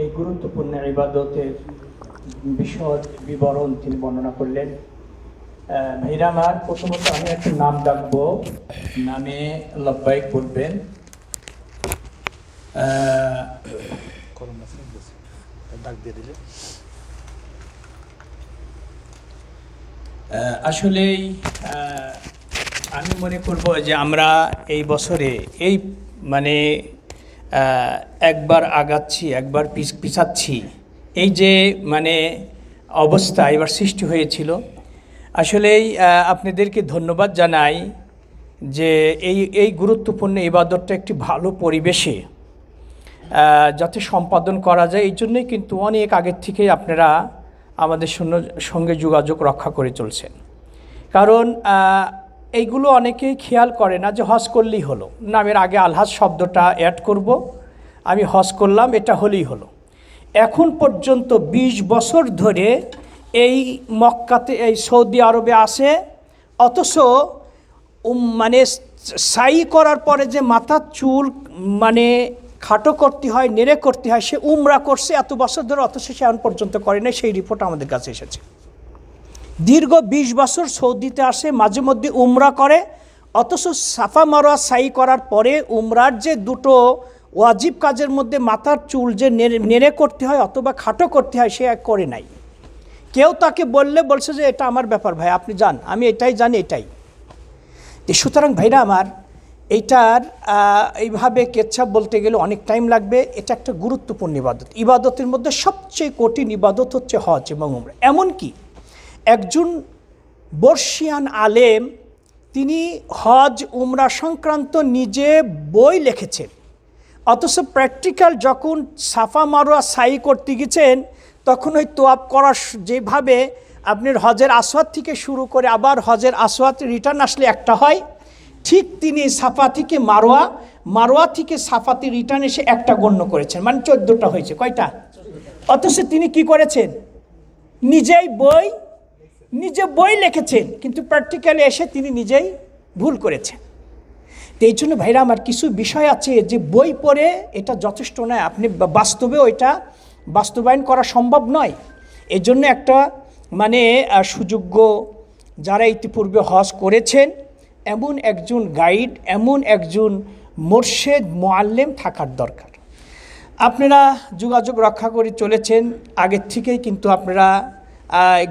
এই গুরুত্বপূর্ণ ইবাদতের বিশদ বিবরণ তিনি বর্ণনা করলেন। ভাইরা আমার, প্রথমত আমি একটু নাম ডাকবো, নামে লব্বাইক বলবেন। আসলেই আমি মনে করব যে আমরা এই বছরে এই মানে একবার আগাচ্ছি, একবার পিছাচ্ছি, এই যে মানে অবস্থা এবার সৃষ্টি হয়েছিল। আসলেই আপনাদেরকে ধন্যবাদ জানাই যে এই গুরুত্বপূর্ণ ইবাদতটা একটি ভালো পরিবেশে যাতে সম্পাদন করা যায়, এই জন্যই কিন্তু অনেক আগের থেকেই আপনারা আমাদের সঙ্গে যোগাযোগ রক্ষা করে চলছেন। কারণ এইগুলো অনেকেই খেয়াল করে না যে হজ করলেই হলো, নামের আগে আলহাজ শব্দটা অ্যাড করব, আমি হজ করলাম, এটা হলেই হলো। এখন পর্যন্ত 20 বছর ধরে এই মক্কাতে, এই সৌদি আরবে আসে, অথচ মানে সাই করার পরে যে মাথার চুল মানে খাটো করতে হয়, নেড়ে করতে হয়, সে উমরা করছে এত বছর ধরে, অথচ সে এখন পর্যন্ত করে নাই। সেই রিপোর্ট আমাদের কাছে এসেছে। দীর্ঘ 20 বছর সৌদিতে আসে, মাঝে মধ্যে উমরা করে, অথচ সাফা মারোয়া সাই করার পরে উমরার যে দুটো ওয়াজিব কাজের মধ্যে মাথার চুল যে নেড়ে করতে হয় অথবা খাটো করতে হয়, সে করে নাই। কেউ তাকে বলছে যে এটা আমার ব্যাপার ভাই, আপনি যান, আমি এটাই জানি, এটাই। সুতরাং ভাইরা আমার, এইটার এইভাবে কেচ্ছা বলতে গেলে অনেক টাইম লাগবে। এটা একটা গুরুত্বপূর্ণ ইবাদত। ইবাদতের মধ্যে সবচেয়ে কঠিন ইবাদত হচ্ছে হজ এবং উমরা। এমনকি একজন বর্ষিয়ান আলেম তিনি হজ উমরা সংক্রান্ত নিজে বই লিখেছেন, অথচ প্র্যাকটিক্যাল যখন সাফা মারোয়া সাই করতে গেছেন, তখন ওই তোয়াব করার যেভাবে আপনার হজের আসওয়াদ থেকে শুরু করে আবার হজের আসওয়াদ রিটার্ন আসলে একটা হয়, ঠিক তিনি সাফা থেকে মারোয়া, মারোয়া থেকে সাফাতে রিটার্ন এসে একটা গণ্য করেছেন, মানে 14টা হয়েছে। কয়টা? অথচ তিনি কি করেছেন? নিজে বই লিখেছেন, কিন্তু প্র্যাকটিক্যালি এসে তিনি নিজেই ভুল করেছেন। তো এই জন্য ভাইরা আমার, কিছু বিষয় আছে যে বই পড়ে এটা যথেষ্ট নয়, আপনি বাস্তবেও এটা বাস্তবায়ন করা সম্ভব নয়। এই জন্য একটা মানে সুযোগ্য যারা ইতিপূর্বে হজ করেছেন এমন একজন গাইড, এমন একজন মোর্শেদ মুআল্লিম থাকার দরকার। আপনারা যোগাযোগ রক্ষা করে চলেছেন আগের থেকেই, কিন্তু আপনারা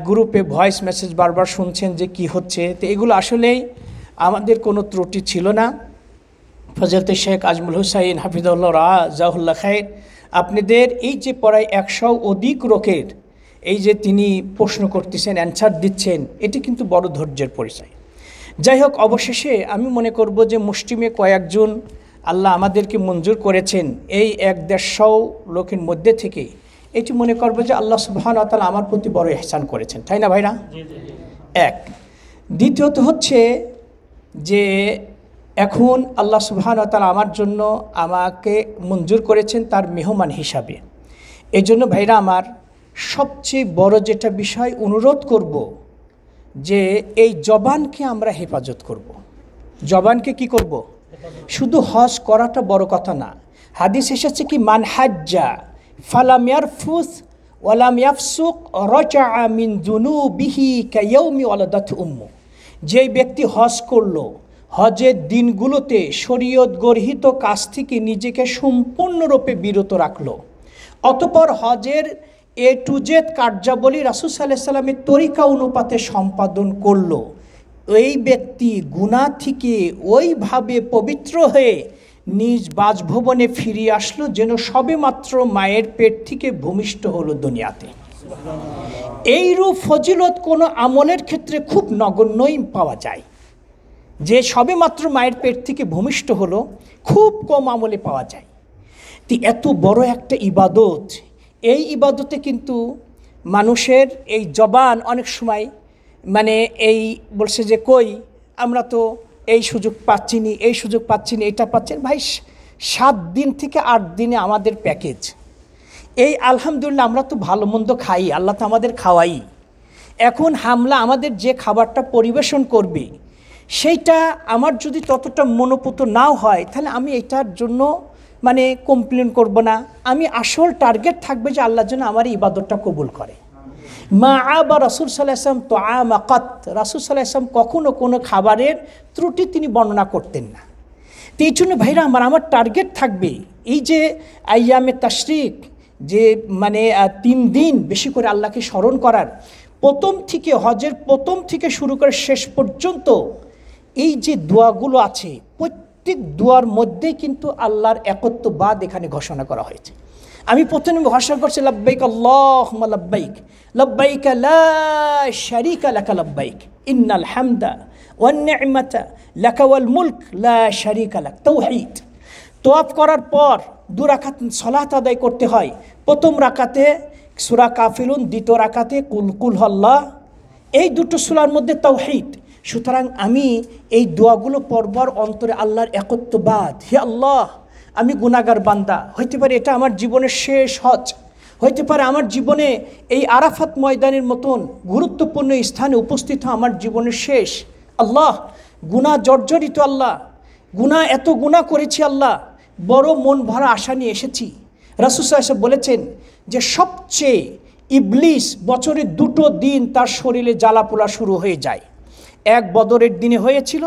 গ্রুপে ভয়েস মেসেজ বারবার শুনছেন যে কি হচ্ছে। তো এগুলো আসলেই আমাদের কোনো ত্রুটি ছিল না। ফজলতে শেখ আজমুল হুসাইন হাফিজুল্লাহ রাজাহুল্লাহ খায়ের, আপনাদের এই যে প্রায় 100 অধিক লোকের এই যে তিনি প্রশ্ন করতেছেন, অ্যান্সার দিচ্ছেন, এটি কিন্তু বড় ধৈর্যের পরিচয়। যাই হোক, অবশেষে আমি মনে করব যে মুসলিমে কয়েকজন আল্লাহ আমাদেরকে মঞ্জুর করেছেন এই 100-150 লোকের মধ্যে থেকে, এটি মনে করবো যে আল্লাহ সুবহানাহু ওয়া তাআলা আমার প্রতি বড় ইহসান করেছেন, তাই না ভাইরা? এক। দ্বিতীয়ত হচ্ছে যে এখন আল্লাহ সুবহানাহু ওয়া তাআলা আমার জন্য আমাকে মঞ্জুর করেছেন তার মেহমান হিসাবে। এই জন্য ভাইরা আমার, সবচেয়ে বড় যেটা বিষয় অনুরোধ করব যে এই জবানকে আমরা হেফাজত করব। জবানকে কি করব? শুধু হজ করাটা বড় কথা না। হাদিস এসেছে কি, মান হাজ্জা ফালাম ইয়ারফুস ওয়ালাম ইয়াফসুক রাজাআ মিন যুনুবিহি কায়াউমি ওয়ালাদাতহু উম্মু। যেই ব্যক্তি হজ করলো, হজের দিনগুলোতে শরীয়ত গর্হিত কাজ থেকে নিজেকে সম্পূর্ণরূপে বিরত রাখলো, অতঃপর হজের A to Z কার্যাবলী রাসূল সাল্লাল্লাহু আলাইহি সাল্লামের তরিকা অনুপাতে সম্পাদন করলো, ওই ব্যক্তি গুনাহ থেকে ওইভাবে পবিত্র হয়ে নিজ বাসভবনে ফিরে আসলো যেন সবেমাত্র মায়ের পেট থেকে ভূমিষ্ঠ হলো দুনিয়াতে। এইরূপ ফজিলত কোনো আমলের ক্ষেত্রে খুব নগণ্যই পাওয়া যায়। যে সবেমাত্র মায়ের পেট থেকে ভূমিষ্ঠ হলো, খুব কম আমলে পাওয়া যায়। তো এত বড় একটা ইবাদত, এই ইবাদতে কিন্তু মানুষের এই জবান অনেক সময় মানে এই বলছে যে কই আমরা তো এই সুযোগ পাচ্ছিনি, এই সুযোগ পাচ্ছিনি, এটা পাচ্ছেন। ভাই 7 দিন থেকে 8 দিনে আমাদের প্যাকেজ। এই আলহামদুলিল্লাহ আমরা তো ভালো মন্দ খাই, আল্লাহ তো আমাদের খাওয়াই। এখন হামলা আমাদের যে খাবারটা পরিবেশন করবে সেইটা আমার যদি ততটা মনোপুত নাও হয়, তাহলে আমি এটার জন্য মানে কমপ্লেন করব না, আমি আসল টার্গেট থাকবে যে আল্লাহ যেন আমার ইবাদতটা কবুল করে। মা আবা রাসূল সাল্লাল্লাহু আলাইহি ওয়াসাল্লাম তুআমা কাত, রাসূল সাল্লাল্লাহু আলাইহি ওয়াসাল্লাম কখনো কোনো খাবারের ত্রুটি তিনি বর্ণনা করতেন না। তো এই জন্য ভাইরা আমার টার্গেট থাকবে এই যে আইয়ামে তাশরিক, যে মানে 3 দিন বেশি করে আল্লাহকে স্মরণ করার, প্রথম থেকে হজের প্রথম থেকে শুরু করে শেষ পর্যন্ত এই যে দোয়াগুলো আছে, প্রত্যেক দোয়ার মধ্যেই কিন্তু আল্লাহর একত্ববাদ এখানে ঘোষণা করা হয়েছে। আমি প্রথমে ঘোষণা করছি লব্বাইক আল্লাহুম্মা লব্বাইক, লব্বাইক লা শারীকা লাকা লব্বাইক, ইন্নাল হামদা ওয়ান নি'মাতা লাকা ওয়াল মুলক লা শারীকা লাক, তাওহীদ। তোয়াফ করার পর 2 রাকাত সালাত আদায় করতে হয়। প্রথম রাকাতে সূরা কাফিরুন, দ্বিতীয় রাকাতে কুল হুয়াল্লাহ, এই দুটো সূরার মধ্যে তাওহীদ। সুতরাং আমি এই দোয়াগুলো পড়বার অন্তরে আল্লাহর একত্ববাদ, হে আল্লাহ আমি গুনাহগার বান্দা, হইতে পারে এটা আমার জীবনের শেষ হজ, হইতে পারে আমার জীবনে এই আরাফাত ময়দানের মতন গুরুত্বপূর্ণ স্থানে উপস্থিত আমার জীবনের শেষ। আল্লাহ গুনাহ জর্জরিত, আল্লাহ এত গুনাহ করেছি, আল্লাহ বড় মন ভরা আশা নিয়ে এসেছি। রাসূল সাল্লাল্লাহু আলাইহি ওয়াসাল্লাম বলেছেন যে সবচেয়ে ইবলিস বছরে 2টো দিন তার শরীরে জ্বালাপোড়া শুরু হয়ে যায়। এক বদরের দিনে হয়েছিল,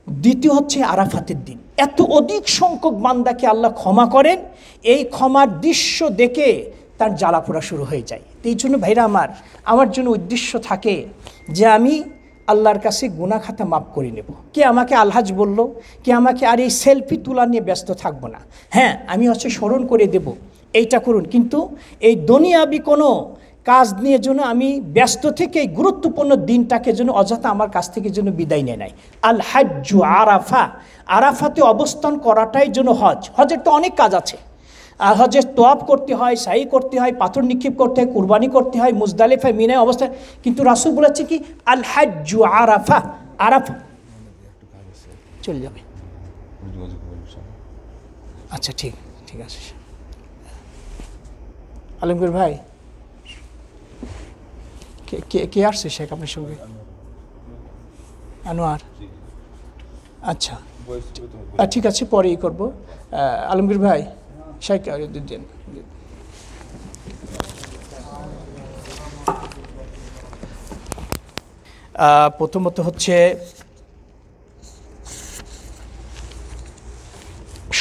দ্বিতীয় হচ্ছে আরাফাতের দিন। এত অধিক সংখ্যক বান্দাকে আল্লাহ ক্ষমা করেন, এই ক্ষমার দৃশ্য দেখে তার জ্বালাপোড়া শুরু হয়ে যায়। এই জন্য ভাইরা আমার জন্য উদ্দেশ্য থাকে যে আমি আল্লাহর কাছে গুনাহ খাতা মাফ করে নেব। কে আমাকে আলহাজ বলল, কে আমাকে আর এই সেলফি তোলা নিয়ে ব্যস্ত থাকবো না। হ্যাঁ আমি স্মরণ করে দেব এইটা করুন, কিন্তু এই দুনিয়াবি কোনো কাজ নিয়ে যেন আমি ব্যস্ত থেকে এই গুরুত্বপূর্ণ দিনটাকে যেন অযথা আমার কাছ থেকে যেন বিদায় নেয় নাই। আল হাজ্জু আরাফা, আরাফাতে অবস্থান করাটাই যেন হজের তো অনেক কাজ আছে। আর হজের তোয়াফ করতে হয়, সাই করতে হয়, পাথর নিক্ষেপ করতে হয়, কুরবানি করতে হয়, মুজদালিফায় মিনায় অবস্থান, কিন্তু রাসূল বলেছে কি আল হাজ্জু আরাফা, আরাফা চলে যাবে। আচ্ছা ঠিক আছে আলমগীর ভাই, কে আসছে শেখ আপনার সঙ্গে? আনোয়ার, আচ্ছা ঠিক আছে পরেই করবো। আলমগীর ভাই শেখ দেন। প্রথমত হচ্ছে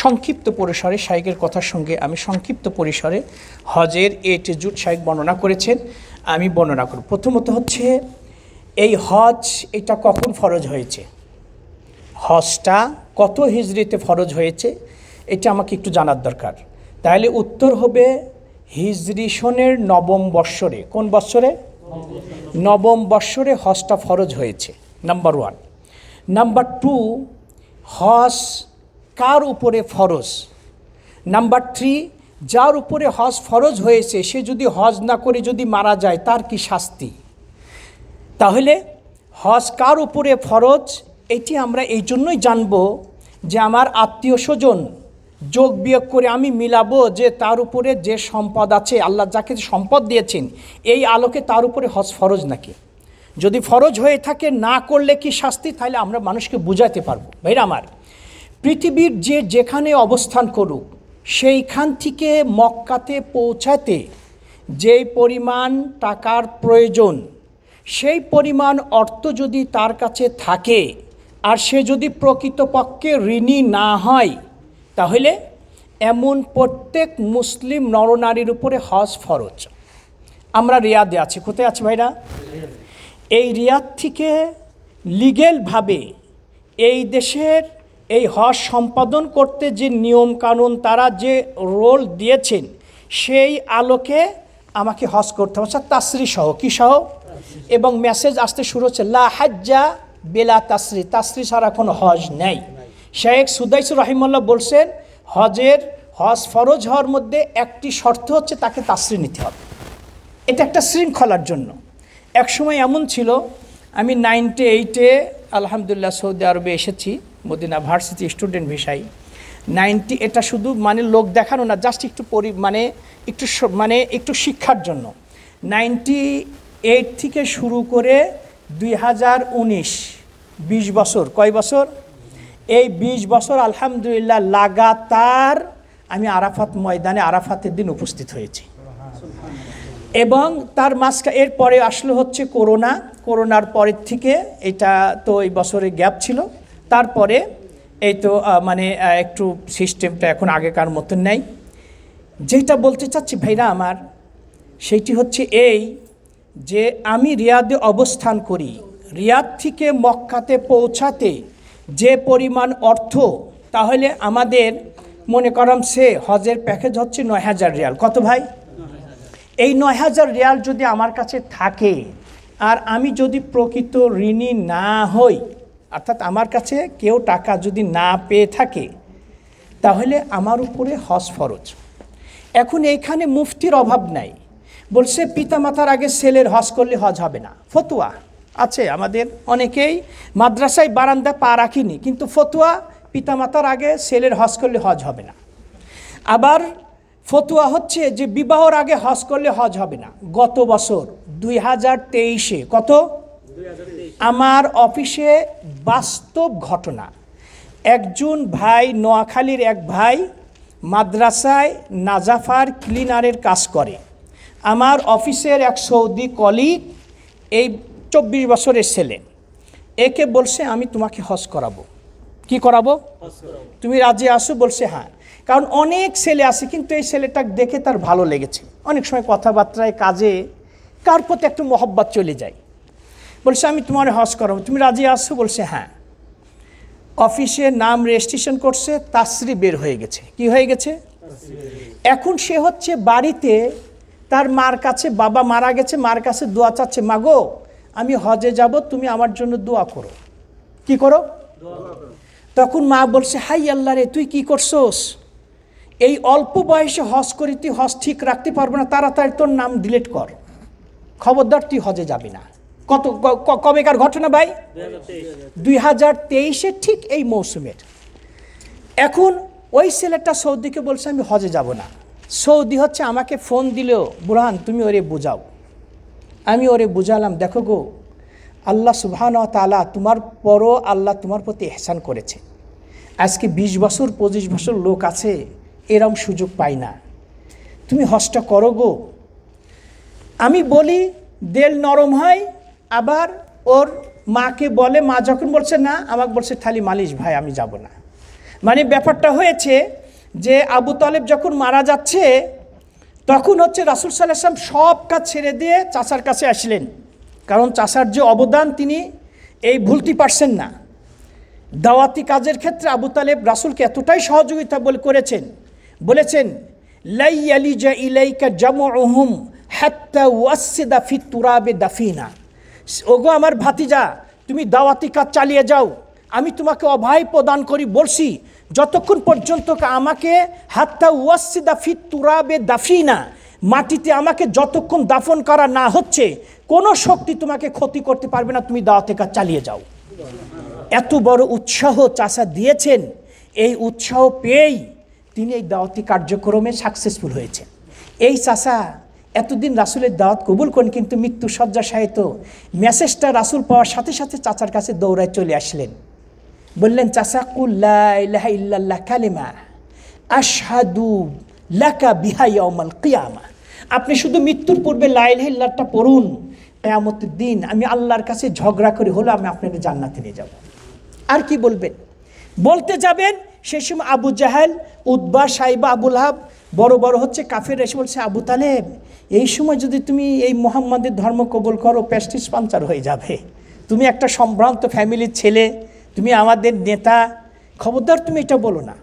সংক্ষিপ্ত পরিসরে শাইখের কথার সঙ্গে আমি সংক্ষিপ্ত পরিসরে হজের এ টু জেড শাইখ বর্ণনা করেছেন, আমি বর্ণনা করব। প্রথমত হচ্ছে এই হজ এটা কখন ফরজ হয়েছে, হজটা কত হিজরিতে ফরজ হয়েছে, এটা আমাকে একটু জানার দরকার। তাহলে উত্তর হবে হিজরি সনের 9ম বৎসরে। কোন বৎসরে? 9ম বৎসরে হজটা ফরজ হয়েছে, নাম্বার 1। নাম্বার 2, হজ কার উপরে ফরজ? নাম্বার 3, যার উপরে হজ ফরজ হয়েছে সে যদি হজ না করে যদি মারা যায় তার কি শাস্তি? তাহলে হজ কার উপরে ফরজ এটি আমরা এই জন্যই জানব যে আমার আত্মীয় স্বজন যোগ বিয়োগ করে আমি মিলাবো যে তার উপরে যে সম্পদ আছে, আল্লাহ যাকে সম্পদ দিয়েছেন এই আলোকে তার উপরে হজ ফরজ নাকি। যদি ফরজ হয়ে থাকে না করলে কি শাস্তি, তাহলে আমরা মানুষকে বুঝাতে পারবো। ভাইরা আমার, পৃথিবীর যেখানে অবস্থান করুক সেইখান থেকে মক্কাতে পৌঁছাতে যেই পরিমাণ টাকার প্রয়োজন, সেই পরিমাণ অর্থ যদি তার কাছে থাকে আর সে যদি প্রকৃতপক্ষে ঋণী না হয়, তাহলে এমন প্রত্যেক মুসলিম নরনারীর উপরে হজ ফরজ। আমরা রিয়াদে আছি, কোথায় আছি ভাইরা? এই রিয়াদ থেকে লিগেলভাবে এই দেশের এই হজ সম্পাদন করতে যে নিয়ম কানুন তারা যে রোল দিয়েছেন সেই আলোকে আমাকে হজ করতে হবে, তাসরি সহ। কি সহ? এবং মেসেজ আসতে শুরু হচ্ছে লা হাজ্জা বেলা তাসরি, তাসরি ছাড়া কোনো হজ নেই। শেখ সুদাইস রহিমাল্লাহ বলছেন হজ ফরজ হওয়ার মধ্যে একটি শর্ত হচ্ছে তাকে তাসরি নিতে হবে। এটা একটা শৃঙ্খলার জন্য। এক সময় এমন ছিল, আমি 98-এ আলহামদুলিল্লাহ সৌদি আরবে এসেছি মদিনা ভার্সিটি স্টুডেন্ট ভিসায়। 90 এটা শুধু মানে লোক দেখানো না, জাস্ট একটু একটু শিক্ষার জন্য। 98 থেকে শুরু করে 2019, 20 বছর। কয় বছর? এই 20 বছর আলহামদুলিল্লাহ লাগাতার আমি আরাফাত ময়দানে আরাফাতের দিন উপস্থিত হয়েছি। এবং তার এরপরে আসলে হচ্ছে করোনার পরের থেকে, এটা তো এই বছরে গ্যাপ ছিল, তারপরে এই তো মানে একটু সিস্টেমটা এখন আগেকার মতন নেই। যেটা বলতে চাচ্ছি ভাইরা আমার, সেইটি হচ্ছে এই যে আমি রিয়াদে অবস্থান করি, রিয়াদ থেকে মক্কাতে পৌঁছাতে যে পরিমাণ অর্থ, তাহলে আমাদের মনে করাম সে হজের প্যাকেজ হচ্ছে ৯,০০০ রিয়াল। কত ভাই? এই ৯,০০০ রিয়াল যদি আমার কাছে থাকে, আর আমি যদি প্রকৃত ঋণী না হই, অর্থাৎ আমার কাছে কেউ টাকা যদি না পেয়ে থাকে, তাহলে আমার উপরে হজ ফরজ। এখন এইখানে মুফতির অভাব নাই, বলছে পিতামাতার আগে ছেলের হজ করলে হজ হবে না। ফতুয়া আছে আমাদের অনেকেই, মাদ্রাসায় বারান্দায় পা রাখিনি, কিন্তু ফতুয়া পিতামাতার আগে ছেলের হজ করলে হজ হবে না। আবার ফতুয়া হচ্ছে যে বিবাহর আগে হজ করলে হজ হবে না। গত বছর 2023-এ কত, আমার অফিসে বাস্তব ঘটনা, একজন ভাই, নোয়াখালীর এক ভাই মাদ্রাসায় নাজাফার ক্লিনারের কাজ করে। আমার অফিসের এক সৌদি কলিগ, এই 24 বছরের ছেলে, একে বলছে আমি তোমাকে হজ করাবো। কি করাবো? তুমি রাজি আসো? বলছে হ্যাঁ। কারণ অনেক ছেলে আছে, কিন্তু এই ছেলেটা দেখে তার ভালো লেগেছে। অনেক সময় কথাবার্তায়, কাজে কার প্রতি একটু মহব্বত চলে যায়। বলছে আমি তোমার হজ করাবো, তুমি রাজি আসো? বলছে হ্যাঁ। অফিসে নাম রেজিস্ট্রেশন করছে, তাসরি বের হয়ে গেছে। কি হয়ে গেছে? এখন সে হচ্ছে বাড়িতে তার মার কাছে, বাবা মারা গেছে, মার কাছে দোয়া চাচ্ছে, মাগো আমি হজে যাব, তুমি আমার জন্য দোয়া করো। কি করো? তখন মা বলছে হাই আল্লাহ রে, তুই কি করছোস? এই অল্প বয়সে হজ করি, তুই হজ ঠিক রাখতে পারবো না, তাড়াতাড়ি তোর নাম ডিলিট কর, খবরদার তুই হজে যাবি না। কবেকার ঘটনা ভাই? 2023-এ, ঠিক এই মৌসুমের। এখন ওই ছেলেটা সৌদিকে বলছে আমি হজে যাব না। সৌদি হচ্ছে আমাকে ফোন দিলেও, বুরহান তুমি ওরে বোঝাও। আমি ওরে বুঝালাম, দেখো গো, আল্লাহ সুবহানাহু ওয়া তাআলা তোমার পরও আল্লাহ তোমার প্রতি ইহসান করেছে। আজকে 20 বছর 25 বছর লোক আছে এরম সুযোগ পায় না, তুমি হজটা করো গো। আমি বলি, দেল নরম হয়। আবার ওর মাকে বলে, মা যখন বলছে না, আমাকে বলছে থালি মালিশ ভাই আমি যাব না। মানে ব্যাপারটা হয়েছে যে আবু তালেব যখন মারা যাচ্ছে, তখন হচ্ছে রাসূল সাল্লাল্লাহু আলাইহি ওয়াসাল্লাম সব কাজ ছেড়ে দিয়ে চাচার কাছে আসলেন। কারণ চাচার যে অবদান তিনি এই ভুলতে পারছেন না। দাওয়াতি কাজের ক্ষেত্রে আবু তালেব রাসূলকে এতটাই সহযোগিতা বলেছেন লাই ইয়ালিজা ইলাইকা জামউহুম হাত্তা ওয়াসিদা ফিত তুরাবে দাফিনা। ওগো আমার ভাতিজা, তুমি দাওয়াতি কাজ চালিয়ে যাও, আমি তোমাকে অভয় প্রদান করি, বলছি যতক্ষণ পর্যন্ত আমাকে হাত্তা ওয়াসিদা ফিত তুরাবে দাফিনা, মাটিতে আমাকে যতক্ষণ দাফন করা না হচ্ছে, কোনো শক্তি তোমাকে ক্ষতি করতে পারবে না, তুমি দাওয়াতি কাজ চালিয়ে যাও। এত বড় উৎসাহ চাচা দিয়েছেন, এই উৎসাহ পেয়েই তিনি এই দাওয়াতি কার্যক্রমে সাকসেসফুল হয়েছেন। এই চাচা এতদিন রাসূলের দাওয়াত কবুল করেন, কিন্তু মৃত্যু শয্যাশায়িত মেসেজটা রাসূল পাওয়ার সাথে সাথে চাচার কাছে দৌড়ায় চলে আসলেন। বললেন, চাচা কুল লা ইলাহা ইল্লাল্লাহ কালিমা আশহাদু লাকা বিহা ইয়াউমাল কিয়ামা। আপনি শুধু মৃত্যুর পূর্বে লা ইলাহা ইল্লাল্লাহটা পড়ুন, কিয়ামতের দিন আমি আল্লাহর কাছে ঝগড়া করে হলো আমি আপনাকে জান্নাতে নিয়ে যাব। আর কি বলবেন? বলতে যাবেন, সেই সময় আবু জাহেল, উতবা, সাইবা, আবু লাহাব বড় বড় হচ্ছে কাফের এসে বলছে, আবু তালেব এই সময় যদি তুমি এই মুহাম্মাদের ধর্ম কবুল করো, প্রেস্টিজ পাঞ্চার হয়ে যাবে, তুমি একটা সম্ভ্রান্ত ফ্যামিলির ছেলে, তুমি আমাদের নেতা, খবরদার তুমি এটা বলো না।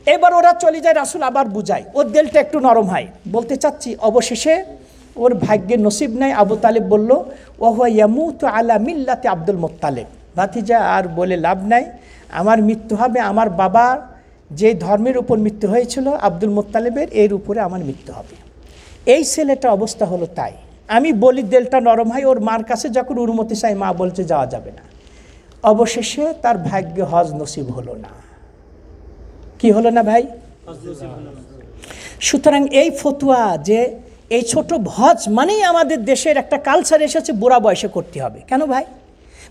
এবার ওরা চলে যায়, রাসূল আবার বুঝায়, ওর দিলটা একটু নরম হয়। বলতে চাচ্ছি, অবশেষে ওর ভাগ্যের নসিব নাই। আবু তালেব বলল, ওয়া ইয়ামুতু আলা মিল্লাতি আব্দুল মুত্তালিব। ভাতিজা আর বলে লাভ নাই, আমার মৃত্যু হবে আমার বাবার যে ধর্মের উপর মৃত্যু হয়েছিল আব্দুল মুত্তালিবের, এর উপরে আমার মৃত্যু হবে। এই ছেলেটা অবস্থা হলো তাই। আমি বলি দিলটা নরম হয়। ওর মার কাছে যখন উরমতি চাই, মা বলছে যাওয়া যাবে না। অবশেষে তার ভাগ্যে হজ নসিব হলো না। কি হলো না ভাই? সুতরাং এই ফতুয়া যে এই ছোট হজ মানেই আমাদের দেশের একটা কালচার এসেছে, বুড়া বয়সে করতে হবে। কেন ভাই?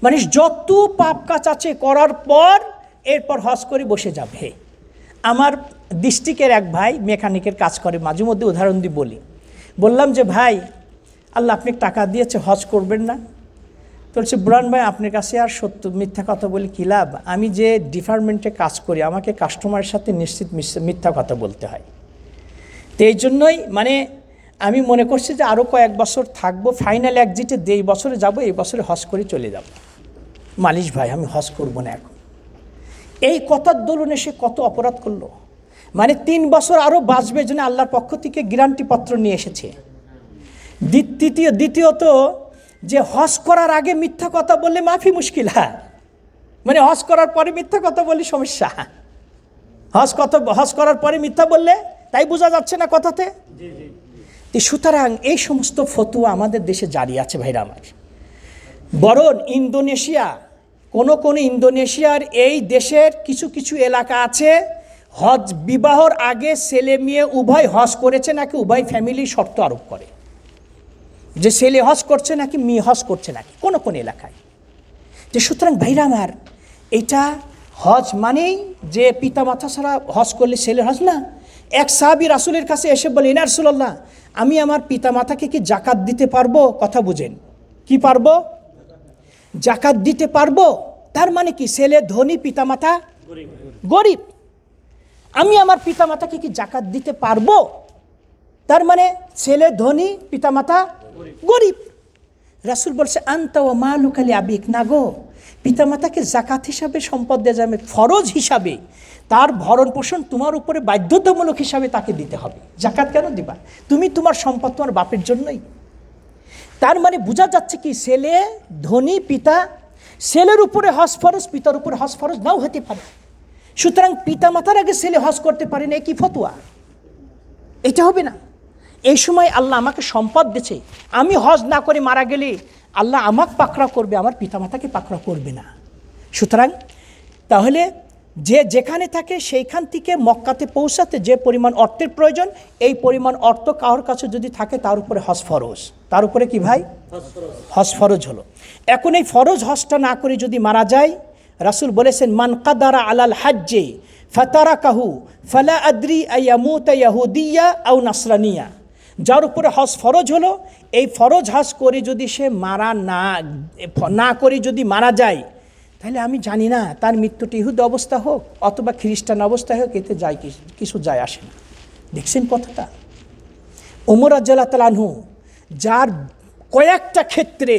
মানে যত পাপ কাজ আছে করার পর এরপর হজ করে বসে যাবে। আমার ডিস্ট্রিক্টের এক ভাই মেকানিকের কাজ করে, মাঝে মধ্যে উদাহরণ দিয়ে বললাম যে ভাই আল্লাহ আপনি টাকা দিয়েছে, হজ করবেন না? তো বলছে বুরহান ভাই আপনার কাছে আর সত্য মিথ্যা কথা বলি কী লাভ? আমি যে ডিপার্টমেন্টে কাজ করি আমাকে কাস্টমারের সাথে নিশ্চিত মিথ্যা কথা বলতে হয়। তো এই জন্যই মানে আমি মনে করছি যে আরও কয়েক বছর থাকবো, ফাইনাল এক্সিটে এই বছরে যাব, এই বছরে হজ করে চলে যাব। মালিশ ভাই আমি হজ করব না এখন। এই কথার দরুনে সে কত অপরাধ করলো, মানে 3 বছর আরও বাঁচবে জন্য আল্লাহর পক্ষ থেকে গ্যারান্টি পত্র নিয়ে এসেছে। দ্বিতীয়ত যে হজ করার আগে মিথ্যা কথা বললে মাফি মুশকিল, হ্যাঁ মানে হজ করার পরে মিথ্যা কথা বললে সমস্যা, হজ করার পরে মিথ্যা বললে তাই বোঝা যাচ্ছে না কথাতে। সুতরাং এই সমস্ত ফতোয়া আমাদের দেশে জারি আছে ভাইরা আমার। বরং ইন্দোনেশিয়া, কোন ইন্দোনেশিয়ার এই দেশের কিছু কিছু এলাকা আছে হজ বিবাহর আগে ছেলে মেয়ে উভয় হজ করেছে নাকি উভয় ফ্যামিলি শর্ত আরোপ করে যে ছেলে হজ করছে নাকি মেয়ে হজ করছে নাকি কোন এলাকায়। যে সুতরাং ভাইরা আমার এটা হজ মানেই যে পিতামাতা ছাড়া হজ করলে ছেলে হজ না। এক সাহাবী রাসূলের কাছে এসে বলে ইয়া রাসূলুল্লাহ আমি আমার পিতামাতাকে কি জাকাত দিতে পারবো? কথা বুঝেন, কি পারবো? জাকাত দিতে পারবো। তার মানে কি ছেলে ধনী পিতামাতা গরিব, আমি আমার পিতামাতাকে কি জাকাত দিতে পারবো? তার মানে ছেলে ধনী পিতামাতা গরিব। রাসূল বলছে আনতা ওয়া মালুকা লিআবিক, না গো, পিতামাতাকে জাকাত হিসাবে সম্পদ দেওয়া যাবে, ফরজ হিসাবে তার ভরণ পোষণ তোমার উপরে বাধ্যতামূলক হিসাবে তাকে দিতে হবে। জাকাত কেন দিবা? তুমি তোমার সম্পদ তোমার বাপের জন্যই। তার মানে বোঝা যাচ্ছে কি ছেলে ধনী পিতা, ছেলের উপরে হজ ফরজ, পিতার উপরে হজ ফরজ নাও হতে পারে। সুতরাং পিতামাতার আগে ছেলে হজ করতে পারে না, কি ফতোয়া? এটা হবে না। এই সময় আল্লাহ আমাকে সম্পদ দিয়েছে, আমি হজ না করে মারা গেলে আল্লাহ আমাকে পাকড়াও করবে, আমার পিতামাতাকে পাকড়াও করবে না। সুতরাং তাহলে যে যেখানে থাকে সেইখান থেকে মক্কাতে পৌঁছাতে যে পরিমাণ অর্থের প্রয়োজন, এই পরিমাণ অর্থ কারোর কাছে যদি থাকে তার উপরে হজ ফরজ। তার উপরে কি ভাই? হজ ফরজ হলো। এখন এই ফরজ হজটা না করে যদি মারা যায়, রাসূল বলেছেন মান কাদারা আলাল হাজ্জে ফাতারাকাহু ফালা আদ্রি আয়ামুতা ইয়াহুদিয়া আও নাসরানিয়া, যার উপরে হজ ফরজ হলো, এই ফরজ হজ করে যদি সে না করে যদি মারা যায়, তাহলে আমি জানি না তার মৃত্যুটি ইহুদি অবস্থা হোক অথবা খ্রিস্টান অবস্থায় হোক, এতে কিছু যায় আসে না। দেখছেন কথাটা? ওমর রাদিয়াল্লাহু তাআলা আনহু, যার কয়েকটা ক্ষেত্রে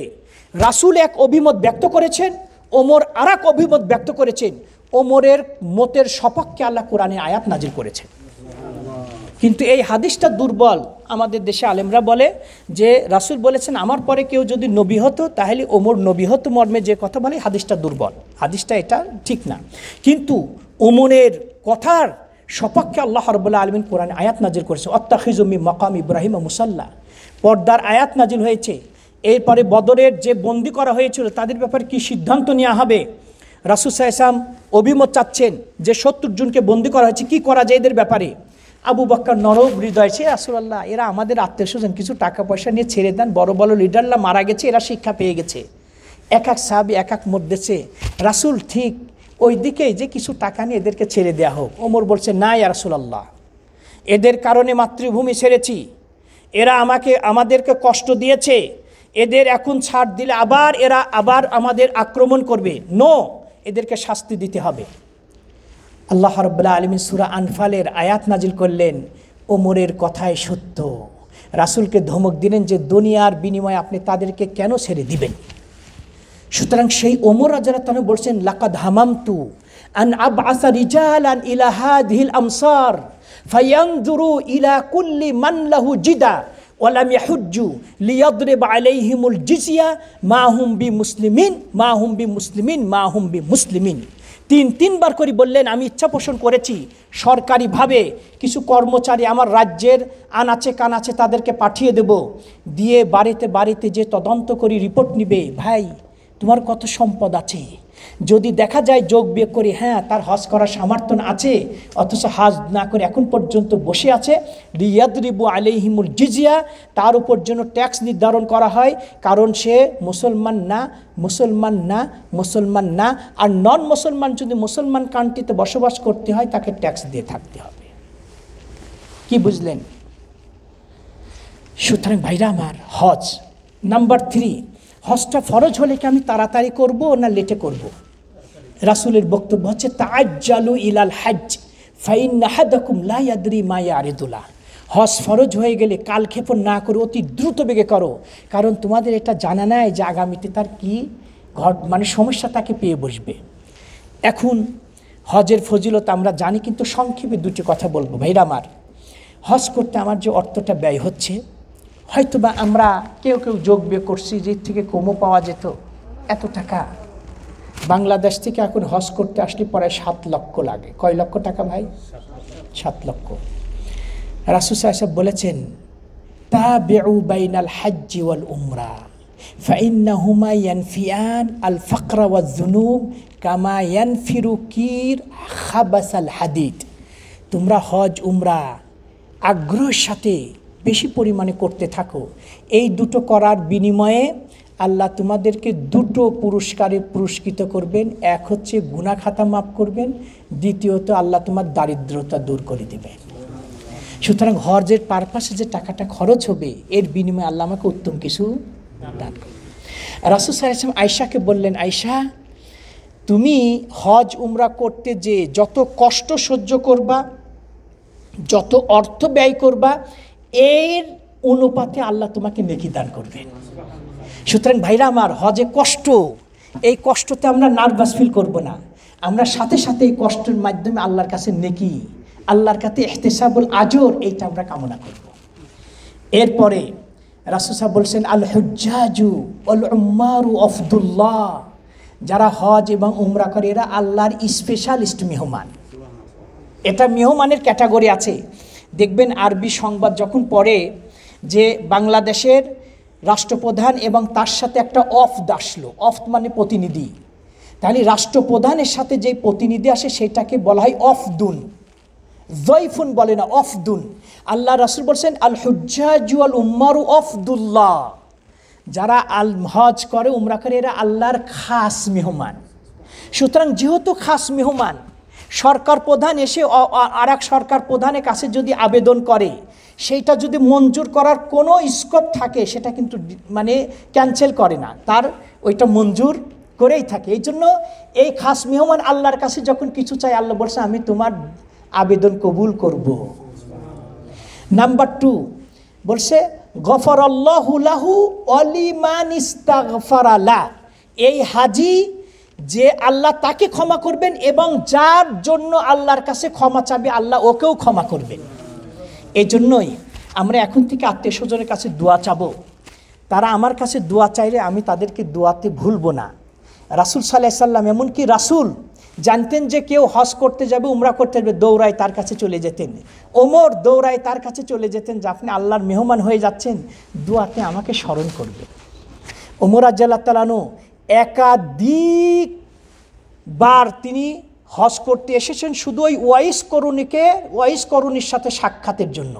রাসূল এক অভিমত ব্যক্ত করেছেন, ওমর আর এক অভিমত ব্যক্ত করেছেন, ওমরের মতের সপক্ষে আল্লাহ কোরআনে আয়াত নাজিল করেছেন। কিন্তু এই হাদিসটা দুর্বল। আমাদের দেশে আলেমরা বলে যে রাসূল বলেছেন আমার পরে কেউ যদি নবী হতো তাহলে ওমর নবী হতো, মর্মে যে কথা বলে হাদিসটা দুর্বল, হাদিসটা এটা ঠিক না। কিন্তু ওমরের কথার সপক্ষে আল্লাহ রাব্বুল আলামিন কোরআনে আয়াত নাজিল করেছে, আত্তাখিযু মিন মাকাম ইব্রাহিম মুসাল্লা, পর্দার আয়াত নাজিল হয়েছে। এরপরে বদরের যে বন্দি করা হয়েছিল তাদের ব্যাপারে কি সিদ্ধান্ত নেওয়া হবে, রাসূল সাল্লাল্লাহু আলাইহি ওয়াসাল্লাম অভিমত চাচ্ছেন যে 70 জনকে বন্দি করা হয়েছে, কি করা যায় এদের ব্যাপারে। আবু বকর নরম হৃদয়, সে রাসূলুল্লাহ এরা আমাদের আত্মীয়স্বজন, কিছু টাকা পয়সা নিয়ে ছেড়ে দেন, বড় বড় লিডাররা মারা গেছে, এরা শিক্ষা পেয়ে গেছে। এক সাহাবী এক মত দিয়েছে, রাসূল ঠিক ওই দিকেই যে কিছু টাকা নিয়ে এদেরকে ছেড়ে দেওয়া হোক। ওমর বলছে না ইয়া রাসূলুল্লাহ, এদের কারণে মাতৃভূমি ছেড়েছি, এরা আমাদেরকে কষ্ট দিয়েছে, এদের এখন ছাড় দিলে এরা আবার আমাদের আক্রমণ করবে, নো, এদেরকে শাস্তি দিতে হবে। আল্লাহ রাব্বুল আলামিন সূরা আনফালের আয়াত নাজিল করলেন, ওমরের কথাই সত্য। রাসূলকে ধমক দিলেন যে দুনিয়ার বিনিময়ে আপনি তাদেরকে কেন ছেড়ে দিবেন। সুতরাং সেই ওমর রাদিয়াল্লাহু তাআলা বলছেন লাকাদ হামামতু আন আবআসা রিজালান ইলা হাযিহিল আমসার ফায়ানজুরু ইলা কুল্লি মান লাহু জিদা ওয়া লাম ইয়াহুজ্জু লিয়াদরিব আলাইহিমুল জিজিয়া মা হুম বিমুসলিমিন। তিনবার করে বললেন আমি ইচ্ছা পোষণ করেছি সরকারিভাবে কিছু কর্মচারী আমার রাজ্যের আনাচে কানাচে তাদেরকে পাঠিয়ে দেব, দিয়ে বাড়িতে বাড়িতে যে তদন্ত করে রিপোর্ট নিবে, ভাই তোমার কত সম্পদ আছে, যদি দেখা যায় যোগ বিয়োগ করে হ্যাঁ তার হজ করার সামর্থ্য আছে অথচ হজ না করে এখন পর্যন্ত বসে আছে, লিয়াদরিবু আলাইহিমুল জিজিয়া, তার উপর জন্য ট্যাক্স নির্ধারণ করা হয়, কারণ সে মুসলমান না, আর নন মুসলমান যদি মুসলমান কান্ট্রিতে বসবাস করতে হয় তাকে ট্যাক্স দিয়ে থাকতে হবে। কি বুঝলেন? সুতরাং ভাইরা আমার, হজ নাম্বার 3, হজটা ফরজ হলে কি আমি তাড়াতাড়ি করব না লেটে করব? রাসূলের বক্তব্য হচ্ছে তাআজ্জালু ইলাল হজ ফাইন্না আহাদাকুম লা ইয়াদরি মা ইয়ারিদুলা। হজ ফরজ হয়ে গেলে কালক্ষেপণ না করে অতি দ্রুত বেগে করো, কারণ তোমাদের এটা জানা নাই যে আগামীতে তার কি মানে সমস্যা তাকে পেয়ে বসবে। এখন হজের ফজিলত আমরা জানি, কিন্তু সংক্ষেপে দুটি কথা বলবো। ভাইরা আমার, হজ করতে আমার যে অর্থটা ব্যয় হচ্ছে, হয়তোবা আমরা কেউ কেউ যোগ বিয়োগ করছি যে থেকে কমও পাওয়া যেত। এত টাকা বাংলাদেশ থেকে এখন হজ করতে আসলে প্রায় 7 লক্ষ লাগে। কয় লক্ষ টাকা ভাই? 7 লক্ষ। রাসূল সাল্লাল্লাহু আলাইহি ওয়াসাল্লাম বলেছেন, তাবিউ বাইনাল হজ্জি ওয়াল উমরা ফাইন্নাহুমা ইয়ানফিয়ান আল ফাকরা ওয়াজ যুনুব কামা ইয়ানফিরু কির খাবাসাল হাদিদ। তোমরা হজ উমরা আগ্রহের সাথে বেশি পরিমাণে করতে থাকো। এই দুটো করার বিনিময়ে আল্লাহ তোমাদেরকে দুটো পুরস্কারে পুরস্কৃত করবেন। এক হচ্ছে গুনাহ খাতা মাফ করবেন, দ্বিতীয়ত আল্লাহ তোমার দারিদ্রতা দূর করে দেবেন। সুতরাং হজের পারপাসে যে টাকাটা খরচ হবে, এর বিনিময়ে আল্লাহ আমাকে উত্তম কিছু দান করবেন। রাসূল সাল্লাল্লাহু আলাইহি ওয়াসাল্লাম আয়েশাকে বললেন, আয়েশা, তুমি হজ উমরা করতে যে যত কষ্ট সহ্য করবা, যত অর্থ ব্যয় করবা, এর অনুপাতে আল্লাহ তোমাকে নেকি দান করবেন। সুতরাং ভাইরা আমার, হজে কষ্ট, এই কষ্টতে আমরা নার্ভাস ফিল করব না। আমরা সাথে সাথে এই কষ্টের মাধ্যমে আল্লাহর কাছে নেকি, আল্লাহর কাছে ইহতিসাবুল আজর, এইটা আমরা কামনা করব। এরপরে রাসূল সাহেব বলছেন, আল হুজ্জাজু ওয়াল উম্মারু আফদুল্লাহ। যারা হজ এবং উমরা করে এরা আল্লাহর স্পেশালিস্ট মেহমান। এটা মেহমানের ক্যাটাগরি আছে। দেখবেন আরবি সংবাদ যখন পড়ে যে বাংলাদেশের রাষ্ট্রপ্রধান এবং তার সাথে একটা অফদ আসলো, অফদ মানে প্রতিনিধি, তাহলে রাষ্ট্রপ্রধানের সাথে যে প্রতিনিধি আসে সেটাকে বলা হয় অফদুন, জয়ফুন বলে না, অফদুন। আল্লাহ রাসূল বলছেন, আল হুজ্জাজু ওয়াল উম্মারু আফদুল্লাহ। যারা আল হজ করে উমরা করে এরা আল্লাহর খাস মেহমান। সুতরাং যেহেতু খাস মেহমান, সরকার প্রধান এসে আর এক সরকার প্রধানের কাছে যদি আবেদন করে, সেইটা যদি মঞ্জুর করার কোনো স্কোপ থাকে, সেটা কিন্তু মানে ক্যান্সেল করে না, তার ওইটা মঞ্জুর করেই থাকে। এই জন্য এই খাস মেহমান আল্লাহর কাছে যখন কিছু চাই, আল্লাহ বলছে আমি তোমার আবেদন কবুল করব। নাম্বার 2 বলছে, গফরাল্লাহু লাহু ওয়া লিমান ইস্তাগফারা লা। এই হাজি যে আল্লাহ তাকে ক্ষমা করবেন এবং যার জন্য আল্লাহর কাছে ক্ষমা চাবে আল্লাহ ওকেও ক্ষমা করবেন। এই জন্যই আমরা এখন থেকে আত্মীয় স্বজনের কাছে দোয়া চাবো। তারা আমার কাছে দোয়া চাইলে আমি তাদেরকে দোয়াতে ভুলবো না। রাসূল সাল্লাল্লাহু আলাইহি সাল্লাম, এমনকি রাসূল জানতেন যে কেউ হজ করতে যাবে, উমরা করতে যাবে, দৌড়ায় তার কাছে চলে যেতেন। ওমর দৌড়ায় তার কাছে চলে যেতেন যে আপনি আল্লাহর মেহমান হয়ে যাচ্ছেন, দোয়াতে আমাকে স্মরণ করবে। ওমর রাদিয়াল্লাহু তাআলা আনহু একাধিক বার তিনি হজ করতে এসেছেন শুধু ওই ওয়াইস করুনির সাথে সাক্ষাতের জন্য।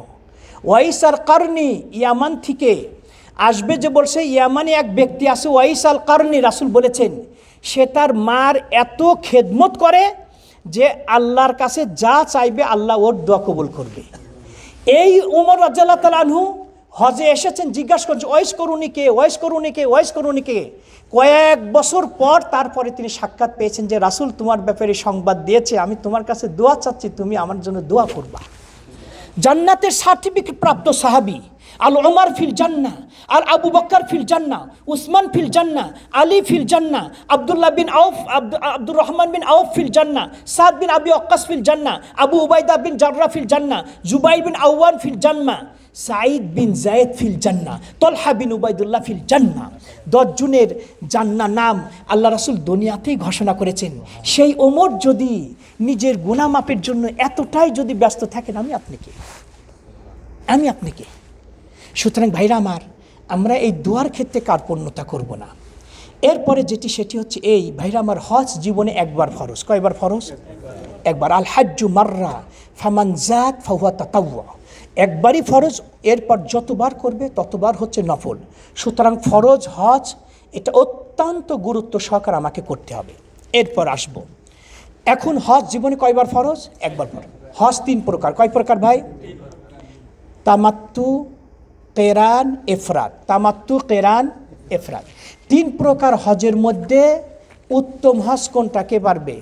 ওয়াইস আল কারনি ইয়ামান থেকে আসবে, যে বলছে ইয়ামানে এক ব্যক্তি আছে ওয়াইস আল কারনি, রাসূল বলেছেন সে তার মার এত খেদমত করে যে আল্লাহর কাছে যা চাইবে আল্লাহ ওর দোয়া কবুল করবে। এই ওমর রাদিয়াল্লাহু তাআলা আনহু হজে এসেছেন, জিজ্ঞাসা করছে ওয়াইস করুনিকে। কয়েক বছর পর তারপরে তিনি সাক্ষাৎ পেয়েছেন যে রাসূল তোমার ব্যাপারে সংবাদ দিয়েছে, আমি তোমার কাছে দোয়া চাচ্ছি, তুমি আমার জন্য দোয়া করবা। জান্নাতের সার্টিফিকেট প্রাপ্ত সাহাবী আল ওমর ফিল জান্নাহ, আর আবু বকর ফিল জান্নাহ, উসমান ফিল জান্নাহ, আলী ফিল জান্নাহ, আব্দুল্লাহ বিন আউফ, আব্দুর রহমান বিন আউফ ফিল জান্নাহ, সাদ বিন আবি ওয়াক্কাস ফিল জান্নাহ, আবু উবাইদা বিন জাররাহ ফিল জান্নাহ, জুবাইর বিন আওয়ান ফিল জান্নাহ, সাঈদ বিন যায়েদ ফিল জান্নাহ, তলহা বিন উবাইদুল্লাহ ফিল জান্নাহ। 10 জনের জান্নাহ নাম আল্লাহ রাসূল দুনিয়াতেই ঘোষণা করেছেন। সেই ওমর যদি নিজের গুনাহ মাপের জন্য এতটাই যদি ব্যস্ত থাকেন, আমি আপনাকে। সুতরাং ভাইরা আমার, আমরা এই দোয়ার ক্ষেত্রে কার্পণ্যতা করব না। এরপরে সেটি হচ্ছে এই, ভাইরা আমার, হজ জীবনে একবার ফরজ। কয়বার ফরজ? একবার। আল হাজ্জু মাররা ফামান জাদ ফাহুয়া তাতাওয়া। একবারই ফরজ, এরপর যতবার করবে ততবার হচ্ছে নফল। সুতরাং ফরজ হজ এটা অত্যন্ত গুরুত্ব সহকারে আমাকে করতে হবে। এরপর আসব, এখন হজ জীবনে কয়বার ফরজ? একবার ফরজ। হজ 3 প্রকার। কয় প্রকার ভাই? তামাত্তু, কেরান, ইফরাদ। তামাত্তু, কেরান, ইফরাদ 3 প্রকার হজের মধ্যে উত্তম হজ কোনটা, কে পারবে?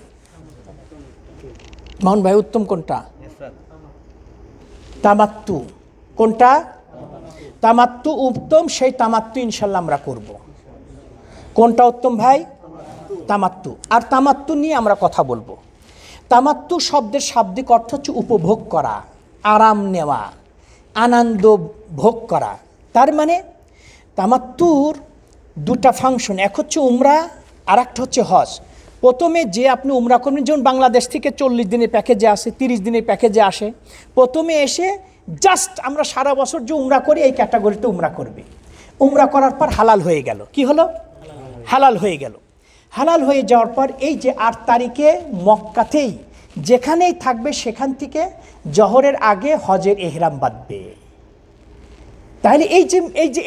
মোহন ভাই, উত্তম কোনটা? তামাত্তু। কোনটা? তামাত্তু উত্তম, সেই তামাত্তু ইনশাল্লাহ আমরা করব। কোনটা উত্তম ভাই? তামাত্তু। আর তামাত্তু নিয়ে আমরা কথা বলবো। তামাত্তু শব্দের শাব্দিক অর্থ হচ্ছে উপভোগ করা, আরাম নেওয়া, আনন্দ ভোগ করা। তার মানে তামাত্তুর 2টা ফাংশন, এক হচ্ছে উমরা আর একটা হচ্ছে হজ। প্রথমে যে আপনি উমরা করবেন, যেমন বাংলাদেশ থেকে 40 দিনের প্যাকেজে আসে, 30 দিনের প্যাকেজে আসে, প্রথমে এসে জাস্ট আমরা সারা বছর যে উমরা করি এই ক্যাটাগরিতে উমরা করবে। উমরা করার পর হালাল হয়ে গেল। কি হলো? হালাল হয়ে গেল। হালাল হয়ে যাওয়ার পর এই যে 8 তারিখে মক্কাতেই যেখানেই থাকবে সেখান থেকে জহরের আগে হজের এহরাম বাঁধবে। তাহলে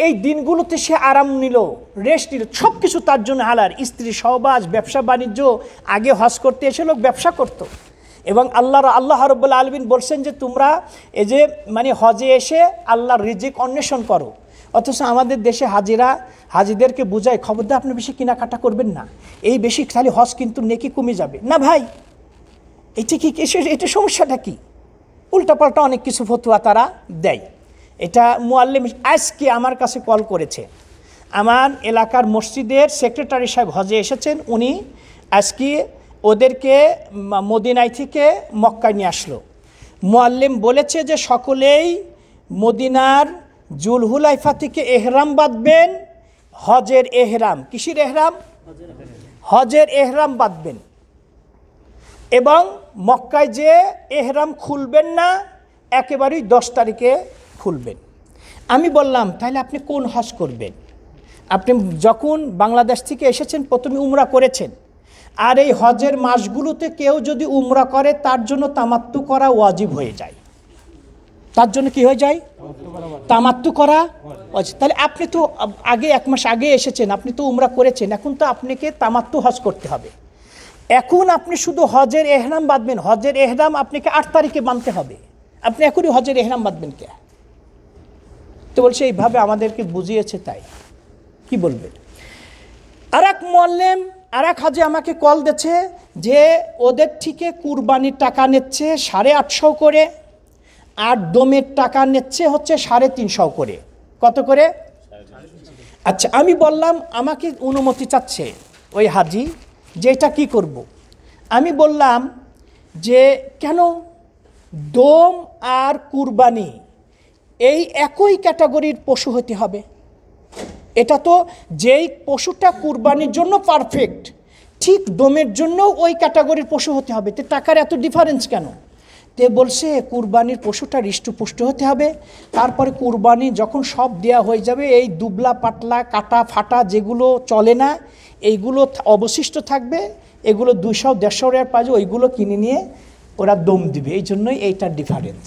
এই দিনগুলোতে সে আরাম নিল, রেস্ট নিল, সব কিছু তার জন্য হালাল। স্ত্রী সহবাস, ব্যবসা বাণিজ্য, আগে হজ করতে এসে লোক ব্যবসা করত। এবং আল্লাহ রাব্বুল আলামিন বলছেন যে তোমরা এই যে মানে হজে এসে আল্লাহর রিজিক অন্বেষণ করো। অথচ আমাদের দেশে হাজিদেরকে বুঝায়, খবরদার আপনি বেশি কেনাকাটা করবেন না, এই বেশি খালি হজ কিন্তু নেকি কমে যাবে না। ভাই এটা সমস্যাটা কি? উল্টাপাল্টা অনেক কিছু ফতোয়া তারা দেয়। এটা মুআল্লিম আজকে আমার কাছে কল করেছে, আমার এলাকার মসজিদের সেক্রেটারি সাহেব হজে এসেছেন, উনি আজকে ওদেরকে মদিনায় থেকে মক্কায় নিয়ে আসলো। মুআল্লিম বলেছে যে সকলেই মদিনার জুলহুলাইফা থেকে এহরাম বাঁধবেন, হজের এহরাম। কিসের এহরাম? হজের এহরাম বাঁধবেন এবং মক্কায় যে এহরাম খুলবেন না, একেবারেই 10 তারিখে খুলবেন। আমি বললাম তাহলে আপনি কোন হজ করবেন? আপনি যখন বাংলাদেশ থেকে এসেছেন প্রথমে উমরা করেছেন, আর এই হজের মাসগুলোতে কেউ যদি উমরা করে তার জন্য তামাত্তু করা ওয়াজিব হয়ে যায়। তার জন্য কি হয়ে যায়? তামাত্তু করা। তাহলে আপনি তো আগে 1 মাস আগে এসেছেন, আপনি তো উমরা করেছেন, এখন তো আপনাকে তামাত্তু হজ করতে হবে। এখন আপনি শুধু হজের এহরাম বাঁধবেন, হজের এহরাম আপনাকে 8 তারিখে বাঁধতে হবে। আপনি এখনই হজের এহরাম বাঁধবেন কে? তো বলছে এইভাবে আমাদেরকে বুঝিয়েছে, তাই কি বলবেন? আর এক মুআল্লিম আর এক হাজি আমাকে কল দিচ্ছে যে ওদের থেকে কুরবানির টাকা নিচ্ছে 850 করে, আর দমের টাকা নিচ্ছে হচ্ছে 350 করে। কত করে? আচ্ছা, আমি বললাম আমাকে অনুমতি চাচ্ছে ওই হাজি যে এটা কী করব। আমি বললাম যে কেন, দম আর কুরবানি এই একই ক্যাটাগরির পশু হতে হবে? এটা তো যেই পশুটা কুরবানির জন্য পারফেক্ট, ঠিক দমের জন্য ওই ক্যাটাগরির পশু হতে হবে, তো টাকার এত ডিফারেন্স কেন? তে বলছে কুরবানির পশুটা হৃষ্টপুষ্ট হতে হবে, তারপরে কুরবানি যখন সব দেয়া হয়ে যাবে এই দুবলা পাতলা কাটা ফাটা যেগুলো চলে না এইগুলো অবশিষ্ট থাকবে, এগুলো 200-150 টাকার পাওয়া যায়, ওইগুলো কিনে নিয়ে ওরা দম দিবে, এই জন্যই এইটার ডিফারেন্স।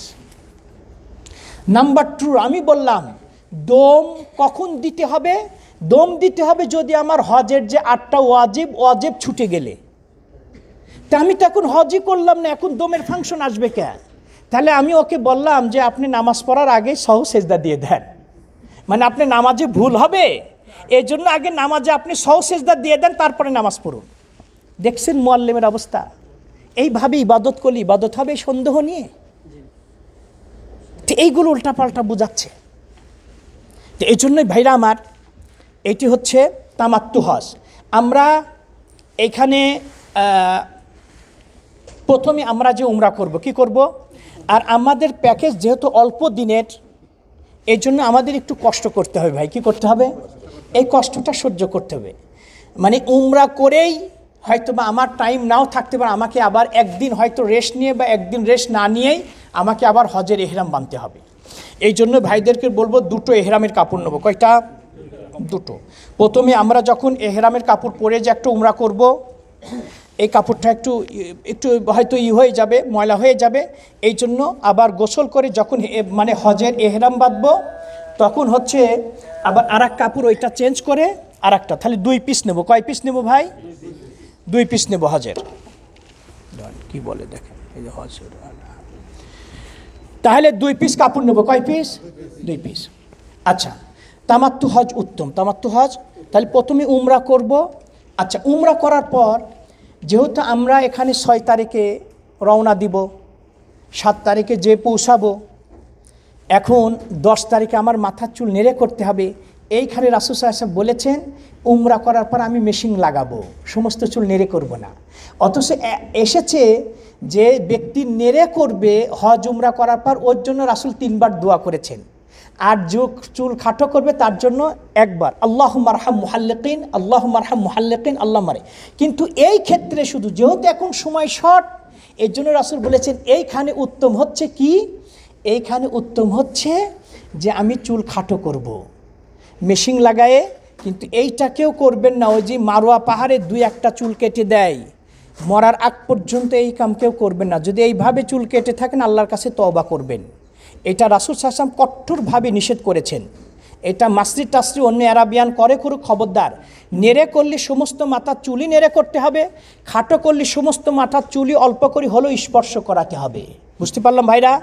নাম্বার 2, আমি বললাম দম কখন দিতে হবে? দম দিতে হবে যদি আমার হজের যে 8টা ওয়াজিব ছুটে গেলে। তা আমি তো এখন হজই করলাম না, এখন দমের ফাংশন আসবে কেন? তাহলে আমি ওকে বললাম যে আপনি নামাজ পড়ার আগে সহ সেজদা দিয়ে দেন, মানে আপনি নামাজে ভুল হবে এই জন্য আগে নামাজে আপনি সহ সেজদা দিয়ে দেন, তারপরে নামাজ পড়ুন। দেখছেন মুআল্লিমের অবস্থা? এইভাবে ইবাদত করলে ইবাদত হবে সন্দেহ নিয়ে? তো এইগুলো উল্টাপাল্টা বোঝাচ্ছে। তো এই জন্যই ভাইরা আমার, এটি হচ্ছে তামাত্তু হজ। আমরা এখানে প্রথমে আমরা যে উমরা করব, কি করব? আর আমাদের প্যাকেজ যেহেতু অল্প দিনের, এই জন্য আমাদের একটু কষ্ট করতে হবে ভাই। কি করতে হবে? এই কষ্টটা সহ্য করতে হবে। মানে উমরা করেই হয়তো বা আমার টাইম নাও থাকতে পারে, আমাকে আবার একদিন হয়তো রেস্ট নিয়ে বা একদিন রেস্ট না নিয়েই আমাকে আবার হজের এহরাম বাঁধতে হবে। এই জন্য ভাইদেরকে বলবো 2টো এহরামের কাপড় নেবো। কয়টা? 2টো। প্রথমে আমরা যখন এহরামের কাপড় পরে যে একটা উমরা করব, এই কাপড়টা একটু হয়তো হয়ে যাবে, ময়লা হয়ে যাবে, এই জন্য আবার গোসল করে যখন মানে হজের এহরাম বাঁধবো তখন হচ্ছে আবার আরেক কাপড় ওইটা চেঞ্জ করে আরেকটা, তাহলে 2 পিস নেব। কয় পিস নেব ভাই? 2 পিস নেব হজের। কি বলে দেখেন এই যে হজের। তাহলে 2 পিস কাপড় নেবো, কয় পিস? 2 পিস। আচ্ছা, তামাত্তু হজ উত্তম, তামাত্তু হজ। তাহলে প্রথমে উমরা করব। আচ্ছা, উমরা করার পর যেহেতু আমরা এখানে 6 তারিখে রওনা দিব, 7 তারিখে যে পৌঁছাবো, এখন 10 তারিখে আমার মাথার চুল নেড়ে করতে হবে। এইখানে রাসূল সাল্লাল্লাহু আলাইহি ওয়াসাল্লাম বলেছেন উমরা করার পর আমি মেশিন লাগাবো, সমস্ত চুল নেড়ে করব না। অথচ এসেছে যে ব্যক্তি নেড়ে করবে হজ উমরা করার পর, ওর জন্য রাসূল 3 বার দোয়া করেছেন। আর যে চুল খাটো করবে তার জন্য একবার আল্লাহুম্মা আরহাম মুহাল্লিকিন, আল্লাহুম্মা আরহাম মুহাল্লিকিন, আল্লাহ মারে। কিন্তু এই ক্ষেত্রে শুধু যেহেতু এখন সময় শর্ট, এর জন্য রাসূল বলেছেন এইখানে উত্তম হচ্ছে কি? এইখানে উত্তম হচ্ছে যে আমি চুল খাটো করব মেশিন লাগায়ে। কিন্তু এইটাকেও করবেন না, ওই যে মারোয়া পাহাড়ে 2-1টা চুল কেটে দেয়, মরার আগ পর্যন্ত এই কাম কেউ করবেন না। যদি এইভাবে চুল কেটে থাকেন আল্লাহর কাছে তওবা করবেন। এটা রাসূল সাল্লাল্লাহু আলাইহি ওয়াসাল্লাম কঠোরভাবে নিষেধ করেছেন। এটা মাসরি টাসরি অন্য আরাবিয়ান করে করুক, খবরদার। নেড়ে করলে সমস্ত মাথার চুলই নেড়ে করতে হবে, খাটো করলে সমস্ত মাথার চুলই অল্প করে হলেও স্পর্শ করাতে হবে। বুঝতে পারলাম ভাইরা?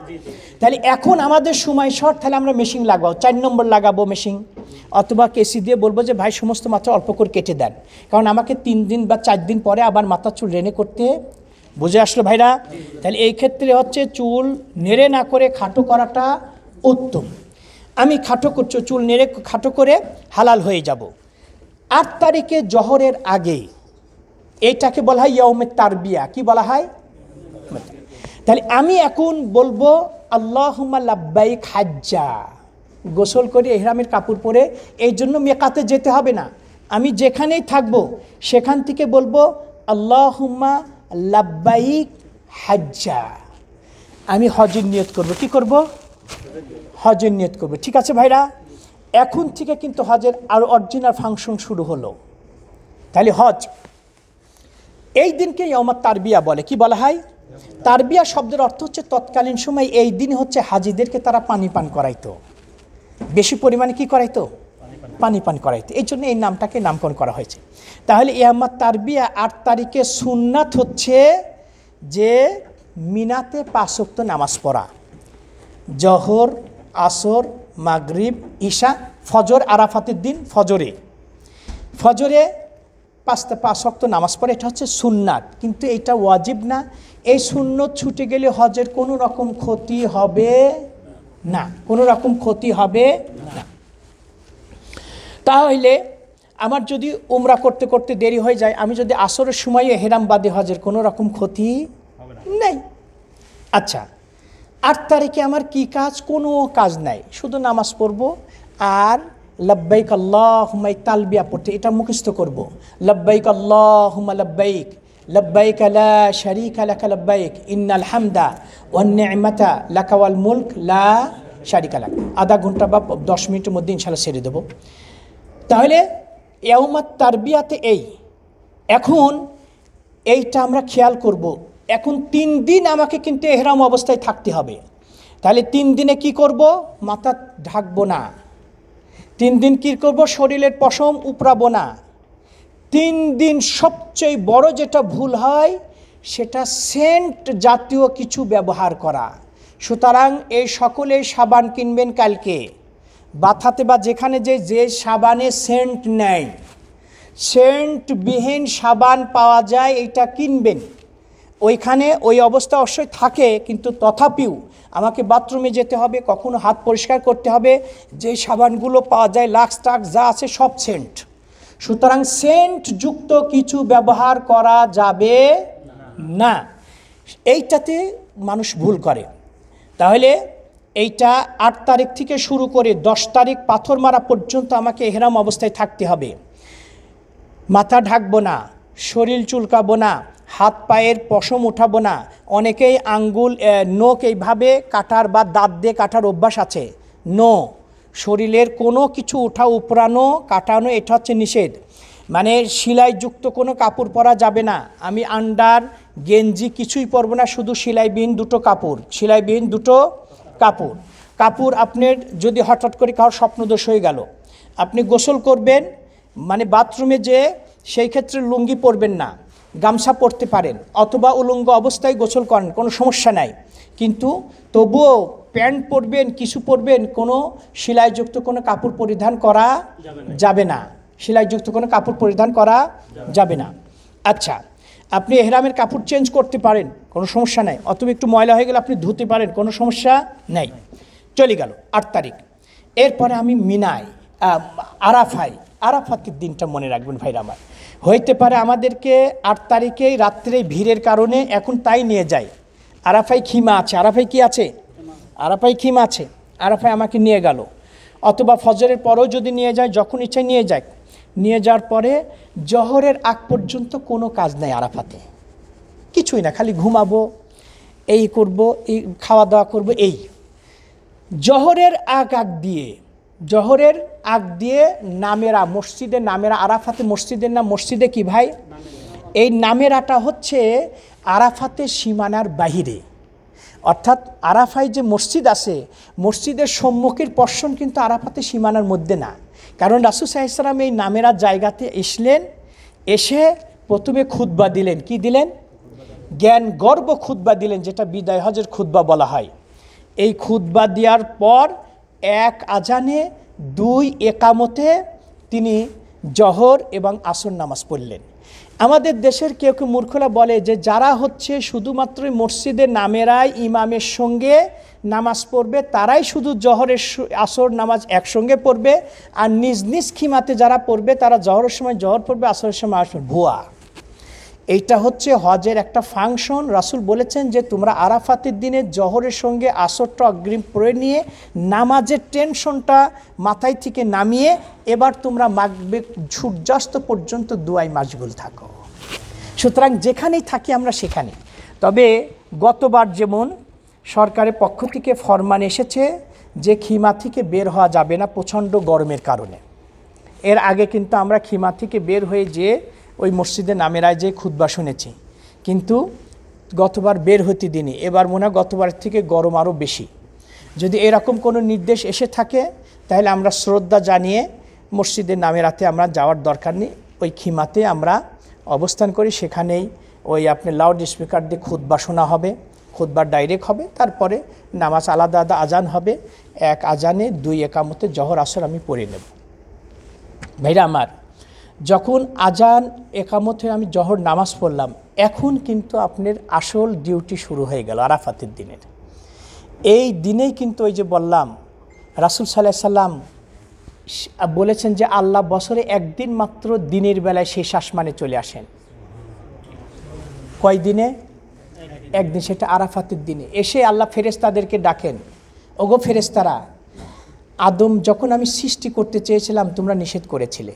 তাহলে এখন আমাদের সময় শর্ট, তাহলে আমরা মেশিন লাগাবো, 4 নম্বর লাগাবো মেশিন, অথবা কেসি দিয়ে বলবো যে ভাই সমস্ত মাথা অল্প করে কেটে দেন, কারণ আমাকে 3 দিন বা 4 দিন পরে আবার মাথার চুল রেনে করতে। বুঝে আসলো ভাইরা? তাহলে এই ক্ষেত্রে হচ্ছে চুল নেড়ে না করে খাটো করাটা উত্তম। আমি খাটো করছি, চুল নেড়ে খাটো করে হালাল হয়ে যাব। 8 তারিখে জহরের আগে, এইটাকে বলা হয় ইয়াউমে তারবিয়া। কি বলা হয়? তাহলে আমি এখন বলবো আল্লাহুম্মা লাব্বাইক হাজ্জা, গোসল করে ইহরামের কাপড় পরে। এই জন্য মিকাতে যেতে হবে না, আমি যেখানেই থাকবো সেখান থেকে বলবো আল্লাহুম্মা লাব্বাইক হাজ্জা। আমি হজের নিয়ত করব। কি করব? হজের নিয়ত করব। ঠিক আছে ভাইরা? এখন থেকে কিন্তু হজের আর অরিজিনাল ফাংশন শুরু হলো। তাহলে হজ এই দিনকে ইয়াউমুত তারবিয়া বলে। কি বলা হয়? তারবিয়া শব্দের অর্থ হচ্ছে তৎকালীন সময় এই দিন হচ্ছে হাজিদেরকে তারা পানি পান করাইতো, বেশি পরিমাণে কি করাইতো? পানি পান করাইতো। এই জন্য এই নামটাকে নামকরণ করা হয়েছে। তাহলে ইয়াউমুত তারবিয়া 8 তারিখে সুন্নাত হচ্ছে যে মিনাতে 5 ওয়াক্ত নামাজ পড়া, জোহর, আসর, মাগরিব, ঈশা, ফজর। আরাফাতের দিন ফজরে 5 ওয়াক্ত নামাজ পড়ে, এটা হচ্ছে সুন্নাত। কিন্তু এটা ওয়াজিব না। এই সুন্নত ছুটে গেলে হজের কোনো রকম ক্ষতি হবে না, কোনো রকম ক্ষতি হবে না। তাহলে আমার যদি উমরা করতে করতে দেরি হয়ে যায়, আমি যদি আসরের সময়ে এহরাম বাদে হজের কোনো রকম ক্ষতি নেই। আচ্ছা, 8 তারিখে আমার কি কাজ? কোনো কাজ নাই, শুধু নামাজ পড়ব আর লব্বাইক আল্লাহুম্মা তালবিয়া পড়তে, এটা মুখস্থ করব। লব্বাইক আল্লাহুম্মা লব্বাইক, লব্বাইক লা শারীকা লাকা লব্বাইক, ইন্নাল হামদা ওয়ান নি'মাতা লাকা ওয়াল মুলক লা শারীকা লাক। আধা ঘন্টা বা 10 মিনিটের মধ্যে ইনশাআল্লাহ ছেড়ে দেব। তাহলে ইয়াউমুত তারবিয়াতে এখন এইটা আমরা খেয়াল করব। এখন 3 দিন আমাকে কিন্তু ইহরাম অবস্থায় থাকতে হবে। তাহলে 3 দিনে কি করব? মাথা ঢাকবো না। 3 দিন কি করব? শরীরের পশম উপড়াবো না। 3 দিন সবচেয়ে বড় যেটা ভুল হয় সেটা সেন্ট জাতীয় কিছু ব্যবহার করা। সুতরাং এই সকলে সাবান কিনবেন কালকে, বাথাতে বা যেখানে যে সাবানে সেন্ট নেয়, সেন্টবিহীন সাবান পাওয়া যায়, এটা কিনবেন। ওইখানে ওই অবস্থা অবশ্যই থাকে, কিন্তু তথাপিও আমাকে বাথরুমে যেতে হবে, কখনো হাত পরিষ্কার করতে হবে। যে সাবানগুলো পাওয়া যায় লাক্স টাক্স যা আছে সব সেন্ট। সুতরাং সেন্টযুক্ত কিছু ব্যবহার করা যাবে না, এইটাতে মানুষ ভুল করে। তাহলে এইটা 8 তারিখ থেকে শুরু করে 10 তারিখ পাথর মারা পর্যন্ত আমাকে ইহরাম অবস্থায় থাকতে হবে। মাথা ঢাকবো না, শরীর চুলকাবো না, হাত পায়ের পশম উঠাবো না। অনেকেই আঙ্গুল নখ এইভাবে কাটার বা দাঁত দিয়ে কাটার অভ্যাস আছে। শরীরের কোনো কিছু উঠা উপরানো কাটানো এটা হচ্ছে নিষেধ। মানে সেলাইযুক্ত কোনো কাপড় পরা যাবে না। আমি আন্ডার গেঞ্জি কিছুই পরবো না, শুধু সেলাইবিহীন 2টো কাপড়, সেলাইবিহীন 2টো কাপড়। আপনার যদি হঠাৎ করে কারোর স্বপ্নদোষ হয়ে গেল, আপনি গোসল করবেন, মানে বাথরুমে যে সেই ক্ষেত্রে লুঙ্গি পরবেন না, গামছা পরতে পারেন, অথবা উলঙ্গ অবস্থায় গোসল করেন, কোনো সমস্যা নাই। কিন্তু তবুও প্যান্ট পরবেন, কিছু পরবেন, কোনো সেলাইযুক্ত কোনো কাপড় পরিধান করা যাবে না। সেলাইযুক্ত কোনো কাপড় পরিধান করা যাবে না। আচ্ছা, আপনি এহরামের কাপড় চেঞ্জ করতে পারেন, কোনো সমস্যা নাই। অথবা একটু ময়লা হয়ে গেলে আপনি ধুতে পারেন, কোনো সমস্যা নাই। চলে গেল 8 তারিখ। এরপরে আমি মিনায় আরাফাতের দিনটা মনে রাখবেন ভাইরা আমার। হইতে পারে আমাদেরকে 8 তারিখেই রাত্রে ভিড়ের কারণে এখন তাই নিয়ে যায়। আরাফায় খিমা আছে, আরাফায় কি আছে? আরাফায় খিমা আছে, আরাফায় আমাকে নিয়ে গেল। অথবা ফজরের পরেও যদি নিয়ে যায়, যখন ইচ্ছা নিয়ে যায়। নিয়ে যাওয়ার পরে জহরের আগ পর্যন্ত কোনো কাজ নাই আরাফাতে, কিছুই না, খালি ঘুমাবো, এই করব, এই খাওয়া দাওয়া করব। এই জহরের আগ দিয়ে নামেরা, মসজিদে নামেরা, আরাফাতে মসজিদের নাম মসজিদে কি ভাই? এই নামেরাটা হচ্ছে আরাফাতের সীমানার বাহিরে। অর্থাৎ আরাফায় যে মসজিদ আছে, মসজিদের সম্মুখের পর্ষণ কিন্তু আরাফাতের সীমানার মধ্যে না। কারণ রাসূল সাল্লাল্লাহু আলাইহি ওয়াসাল্লাম এই নামেরা জায়গাতে এসে প্রথমে খুতবা দিলেন। কি দিলেন? জ্ঞান গর্ব খুতবা দিলেন, যেটা বিদায় হজের খুতবা বলা হয়। এই খুতবা দেওয়ার পর 1 আজানে 2 একামতে তিনি জহর এবং আসর নামাজ পড়লেন। আমাদের দেশের কেউ কেউ মূর্খরা বলে যে যারা হচ্ছে শুধুমাত্র মসজিদের নামেরাই ইমামের সঙ্গে নামাজ পড়বে, তারাই শুধু জহরের আসর নামাজ একসঙ্গে পড়বে, আর নিজ নিজ খিমাতে যারা পড়বে তারা জহরের সময় জহর পড়বে, আসরের সময় আসর। ভুয়া। এইটা হচ্ছে হজের একটা ফাংশন। রাসূল বলেছেন যে তোমরা আরাফাতের দিনে জহরের সঙ্গে আসরটা অগ্রিম পড়ে নিয়ে নামাজের টেনশনটা মাথায় থেকে নামিয়ে এবার তোমরা মাগরিব সূর্যাস্ত পর্যন্ত দুয়ায় মাশগুল থাকো। সুতরাং যেখানেই থাকি আমরা সেখানে। তবে গতবার যেমন সরকারের পক্ষ থেকে ফরমান এসেছে যে খিমা থেকে বের হওয়া যাবে না প্রচণ্ড গরমের কারণে। এর আগে কিন্তু আমরা খিমা থেকে বের হয়ে যেয়ে ওই মসজিদে নামেরায় যে খুতবা শুনেছি, কিন্তু গতবার বের হতে দিনই। এবার মনে হয় গতবারের থেকে গরম আরও বেশি। যদি এরকম কোনো নির্দেশ এসে থাকে তাহলে আমরা শ্রদ্ধা জানিয়ে মসজিদের নামেরাতে আমরা যাওয়ার দরকার নেই, ওই খিমাতে আমরা অবস্থান করি। সেখানেই ওই আপনার লাউড স্পিকার দিয়ে খুতবা শোনা হবে, খুতবা ডাইরেক্ট হবে, তারপরে নামাজ আলাদা আলাদা আজান হবে। 1 আজানে 2 একামতে জহর আসর আমি পড়ে নেব। ভাইরা আমার, যখন আজান একামত হয়ে আমি জহর নামাজ পড়লাম, এখন কিন্তু আপনার আসল ডিউটি শুরু হয়ে গেল আরাফাতের দিনের। এই দিনেই কিন্তু ওই যে বললাম রাসূল সাল্লাল্লাহু আলাইহি সাল্লাম বলেছেন যে আল্লাহ বছরে একদিন মাত্র দিনের বেলায় শেষ আসমানে চলে আসেন। কয় দিনে? একদিন, সেটা আরাফাতের দিনে। এসে আল্লাহ ফেরেশতাদেরকে ডাকেন, ওগো ফেরেশতারা, আদম যখন আমি সৃষ্টি করতে চেয়েছিলাম তোমরা নিষেধ করেছিলে।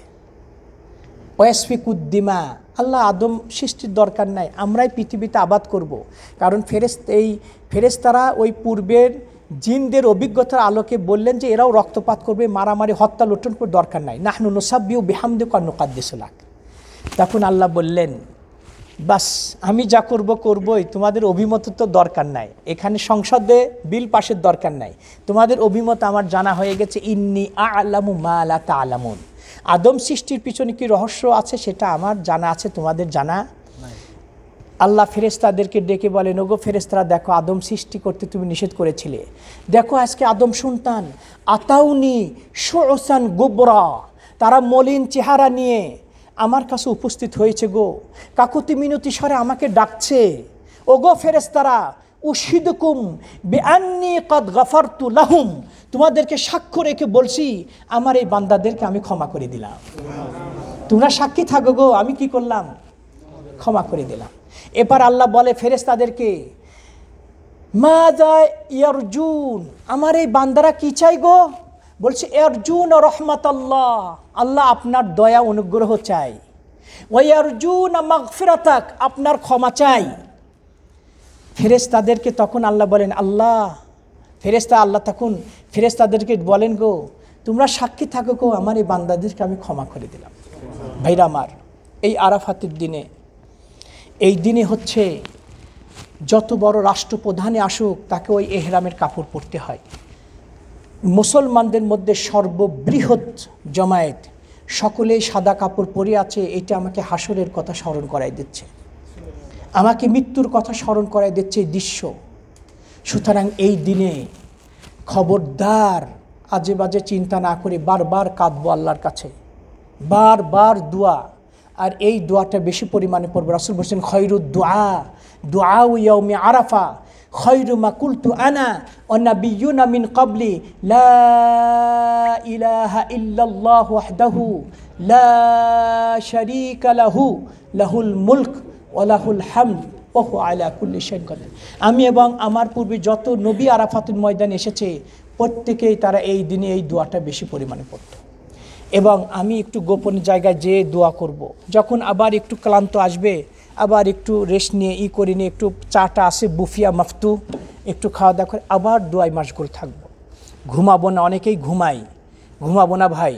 ওয়াসফিকুদ্দিমা, আল্লাহ আদম সৃষ্টির দরকার নাই, আমরাই পৃথিবীতে আবাদ করব। কারণ ফেরেশতারা ওই পূর্বের জিনদের অভিজ্ঞতার আলোকে বললেন যে এরাও রক্তপাত করবে, মারামারি হত্যা লুণ্ঠন করে দরকার নাই। নাহনু নুসাব্বিহু বিহামদিকা ওয়া নুকাদ্দিসু লাক। তখন আল্লাহ বললেন, বাস আমি যা করবই, তোমাদের অভিমত তো দরকার নাই, এখানে সংসদে বিল পাশের দরকার নাই, তোমাদের অভিমত আমার জানা হয়ে গেছে। ইন্নী আ'লামু মা লা তা'লামুন, আদম সৃষ্টির পিছনে কি রহস্য আছে সেটা আমার জানা আছে, তোমাদের জানা নাই। আল্লাহ ফেরেশতাদেরকে ডেকে বলেন, ওগো ফেরেশতারা, দেখো আদম সৃষ্টি করতে তুমি নিষেধ করেছিলে, দেখো আজকে আদম সন্তান আতাউনি শুউসান গুবরা, তারা মলিন চেহারা নিয়ে আমার কাছে উপস্থিত হয়েছে গো, কাকুতি মিনতি স্বরে আমাকে ডাকছে। ওগো ফেরেশতারা, উশহিদুকুম বিআন্নী ক্বাদ গাফারতু লাহুম, তোমাদেরকে সাক্ষ্য রেখে বলছি আমার এই বান্দাদেরকে আমি ক্ষমা করে দিলাম। তোমরা সাক্ষী থাকো গো, আমি কি করলাম? ক্ষমা করে দিলাম। এবার আল্লাহ বলে ফেরেশতাদেরকে, মাযা ইয়ারজুন, আমার এই বান্দারা কি চাই গো? বলছে ইয়ারজুন রাহমাতাল্লাহ, আল্লাহ আপনার দয়া অনুগ্রহ চাই। ওয়া ইয়ারজুন মাগফিরাতাক, আপনার ক্ষমা চাই। ফেরেশতাদেরকে তখন আল্লাহ বলেন, আল্লাহ তখন ফেরেশতাদেরকে বলেন, গো তোমরা সাক্ষী থাকো গো, আমার এই বান্দাদেরকে আমি ক্ষমা করে দিলাম। ভাইরা আমার, এই আরাফাতের দিনে, এই দিনে হচ্ছে যত বড় রাষ্ট্রপ্রধানে আসুক তাকে ওই এহরামের কাপড় পরতে হয়। মুসলমানদের মধ্যে সর্ববৃহৎ জমায়েত, সকলেই সাদা কাপড় পরে আছে। এটা আমাকে হাসরের কথা স্মরণ করাই দিচ্ছে, আমাকে মৃত্যুর কথা স্মরণ করাই দিচ্ছে এই দৃশ্য। সুতরাং এই দিনে খবরদার আজে বাজে চিন্তা না করে বারবার কাঁদবো আল্লাহর কাছে, বারবার দোয়া। আর এই দোয়াটা বেশি পরিমাণে পড়বো। রাসূল বলছেন খয়রুদ দুআ দুআউ ইয়াউমি আরাফা খয়রু মা কুলতু আনা ওয়ান নাবিয়্যুনা মিন ক্বাবলি লা ইলাহা ইল্লাল্লাহু ওয়াহদাহু লা শারীকা লাহু লাহুল মুলক ওয়া লাহুল হামদ ওয়া হুয়া আলা কুল্লি শাইইন কাদির। আমি এবং আমার পূর্বে যত নবী আরাফাতের ময়দানে এসেছে প্রত্যেকেই তারা এই দিনে এই দোয়াটা বেশি পরিমাণে পড়ত। এবং আমি একটু গোপন জায়গায় যেয়ে দোয়া করব। যখন আবার একটু ক্লান্ত আসবে, আবার একটু রেস্ট নিয়ে করে নিয়ে একটু চাটা আসে বুফিয়া মাফতু, একটু খাওয়া দাওয়া করে আবার দোয়ায় মাশগুল থাকবো। ঘুমাবো না, অনেকেই ঘুমাবো না ভাই।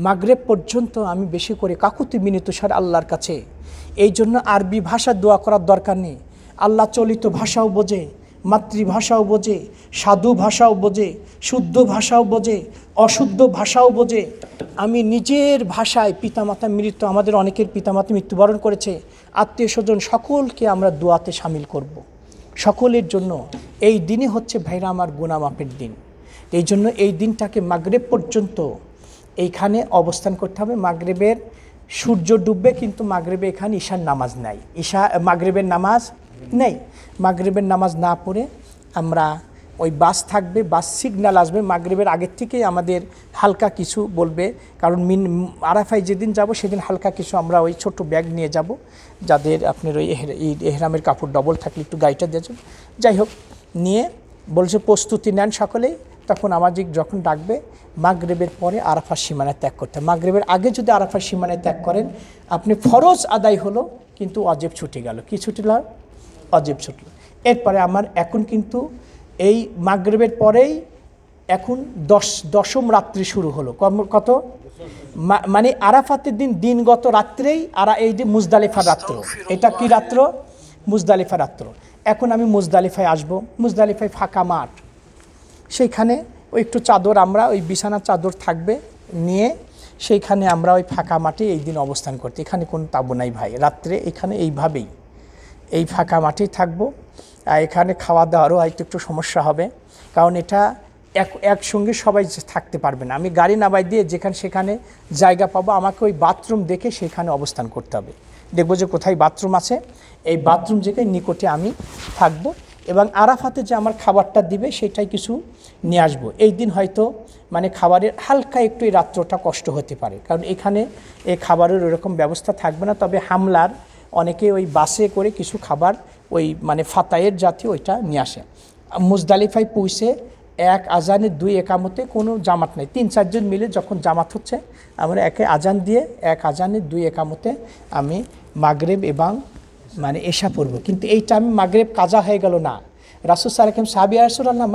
মাগরিব পর্যন্ত আমি বেশি করে কাকুতি মিনতি সার আল্লাহর কাছে। এই জন্য আরবি ভাষা দোয়া করার দরকার নেই। আল্লাহ চলিত ভাষাও বোঝে, মাতৃভাষাও বোঝে, সাধু ভাষাও বোঝে, শুদ্ধ ভাষাও বোঝে, অশুদ্ধ ভাষাও বোঝে। আমি নিজের ভাষায় পিতামাতা মৃত, আমাদের অনেকের পিতামাতা মৃত্যুবরণ করেছে, আত্মীয় স্বজন সকলকে আমরা দোয়াতে সামিল করব। সকলের জন্য এই দিনই হচ্ছে ভাইরা আমার গুনাহ মাফের দিন। এই জন্য এই দিনটাকে মাগরিব পর্যন্ত এইখানে অবস্থান করতে হবে। মাগরিবের সূর্য ডুববে, কিন্তু মাগরিবে এখানে ঈশার নামাজ নাই, মাগরিবের নামাজ নেই। মাগরিবের নামাজ না পড়ে আমরা ওই বাস থাকবে, বাস সিগন্যাল আসবে মাগরিবের আগের থেকেই আমাদের হালকা কিছু বলবে, কারণ আরাফায় যেদিন যাব সেদিন হালকা কিছু আমরা ওই ছোট ব্যাগ নিয়ে যাব, যাদের আপনার ওই এহরামের কাপড় ডবল থাকলে একটু গাড়িটা দিয়ে যাবে। যাই হোক, নিয়ে বলছে প্রস্তুতি নেন সকলেই। তখন আমাদের যখন ডাকবে মাগরিবের পরে আরাফার সীমানায় ত্যাগ করতে। মাগরিবের আগে যদি আরাফার সীমানায় ত্যাগ করেন, আপনি ফরজ আদায় হলো কিন্তু ওয়াজিব ছুটে গেল। কি ছুটল? ওয়াজিব ছুটল। এরপরে আমার এখন কিন্তু এই মাগরিবের পরেই এখন দশম রাত্রি শুরু হলো। কত? মানে আরাফাতের দিনগত রাত্রেই এই যে মুজদালিফার রাত্র। এটা কি রাত্র? মুজদালিফা রাত্র। এখন আমি মুজদালিফায় আসবো। মুজদালিফায় ফাঁকা মাঠ, সেইখানে ওই একটু চাদর, আমরা ওই বিছানার চাদর থাকবে নিয়ে সেইখানে আমরা ওই ফাঁকা মাঠে এই দিন অবস্থান করতে। এখানে কোনো তাঁবু নাই ভাই, রাত্রে এখানে এইভাবেই এই ফাঁকা মাঠেই থাকবো। এখানে খাওয়া দাওয়ারও হয়তো একটু সমস্যা হবে, কারণ এটা একসঙ্গে সবাই থাকতে পারবে না। আমি গাড়ি নামাই দিয়ে যেখানে সেখানে জায়গা পাবো, আমাকে ওই বাথরুম দেখে সেখানে অবস্থান করতে হবে। দেখবো যে কোথায় বাথরুম আছে, এই বাথরুম জায়গায় নিকটে আমি থাকবো। এবং আরাফাতে যে আমার খাবারটা দিবে সেটাই কিছু নিয়ে আসবো। এই দিন হয়তো মানে খাবারের হালকা একটু এই রাত্রটা কষ্ট হতে পারে, কারণ এখানে এই খাবারের ওরকম ব্যবস্থা থাকবে না। তবে হামলার অনেকে ওই বাসে করে কিছু খাবার ওই মানে ফাতায়ের জাতীয় ওইটা নিয়ে আসে। মুজদালিফায় পৌঁছে এক আজানে দুই একামতে কোনো জামাত নেই, 3-4 জন মিলে যখন জামাত হচ্ছে আমরা একে আজান দিয়ে এক আজানে দুই একামতে আমি মাগরিব এবং মানে এশা পড়ব। কিন্তু এইটা আমি মাগরিব কাজা হয়ে গেল না। রাসূল সাল্লাল্লাহু আলাইহি ওয়াসাল্লাম সাহাবী রাসূলুল্লাহ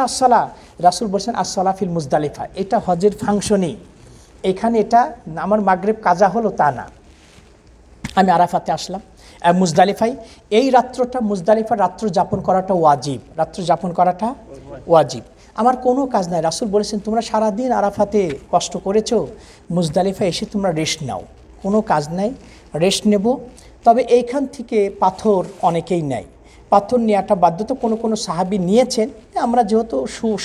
আসসালা রাসূল বলছেন আসসালা ফিল মুজদালিফা, এটা হজের ফাংশনই। এখানে এটা আমার মাগরিব কাজা হলো তা না। আমি আরাফাতে আসলাম, মুজদালিফায় এই রাত্রটা মুজদালিফার রাত্র যাপন করাটা ওয়াজিব। রাত্র যাপন করাটা ওয়াজিব, আমার কোনো কাজ নাই। রাসূল বলেছেন তোমরা সারাদিন আরাফাতে কষ্ট করেছো, মুজদালিফায় এসে তোমরা রেস্ট নাও, কোনো কাজ নাই, রেস্ট নেব। তবে এইখান থেকে পাথর অনেকেই নেয়, পাথর নেওয়াটা বাধ্যতা। কোনো সাহাবী নিয়েছেন, আমরা যেহেতু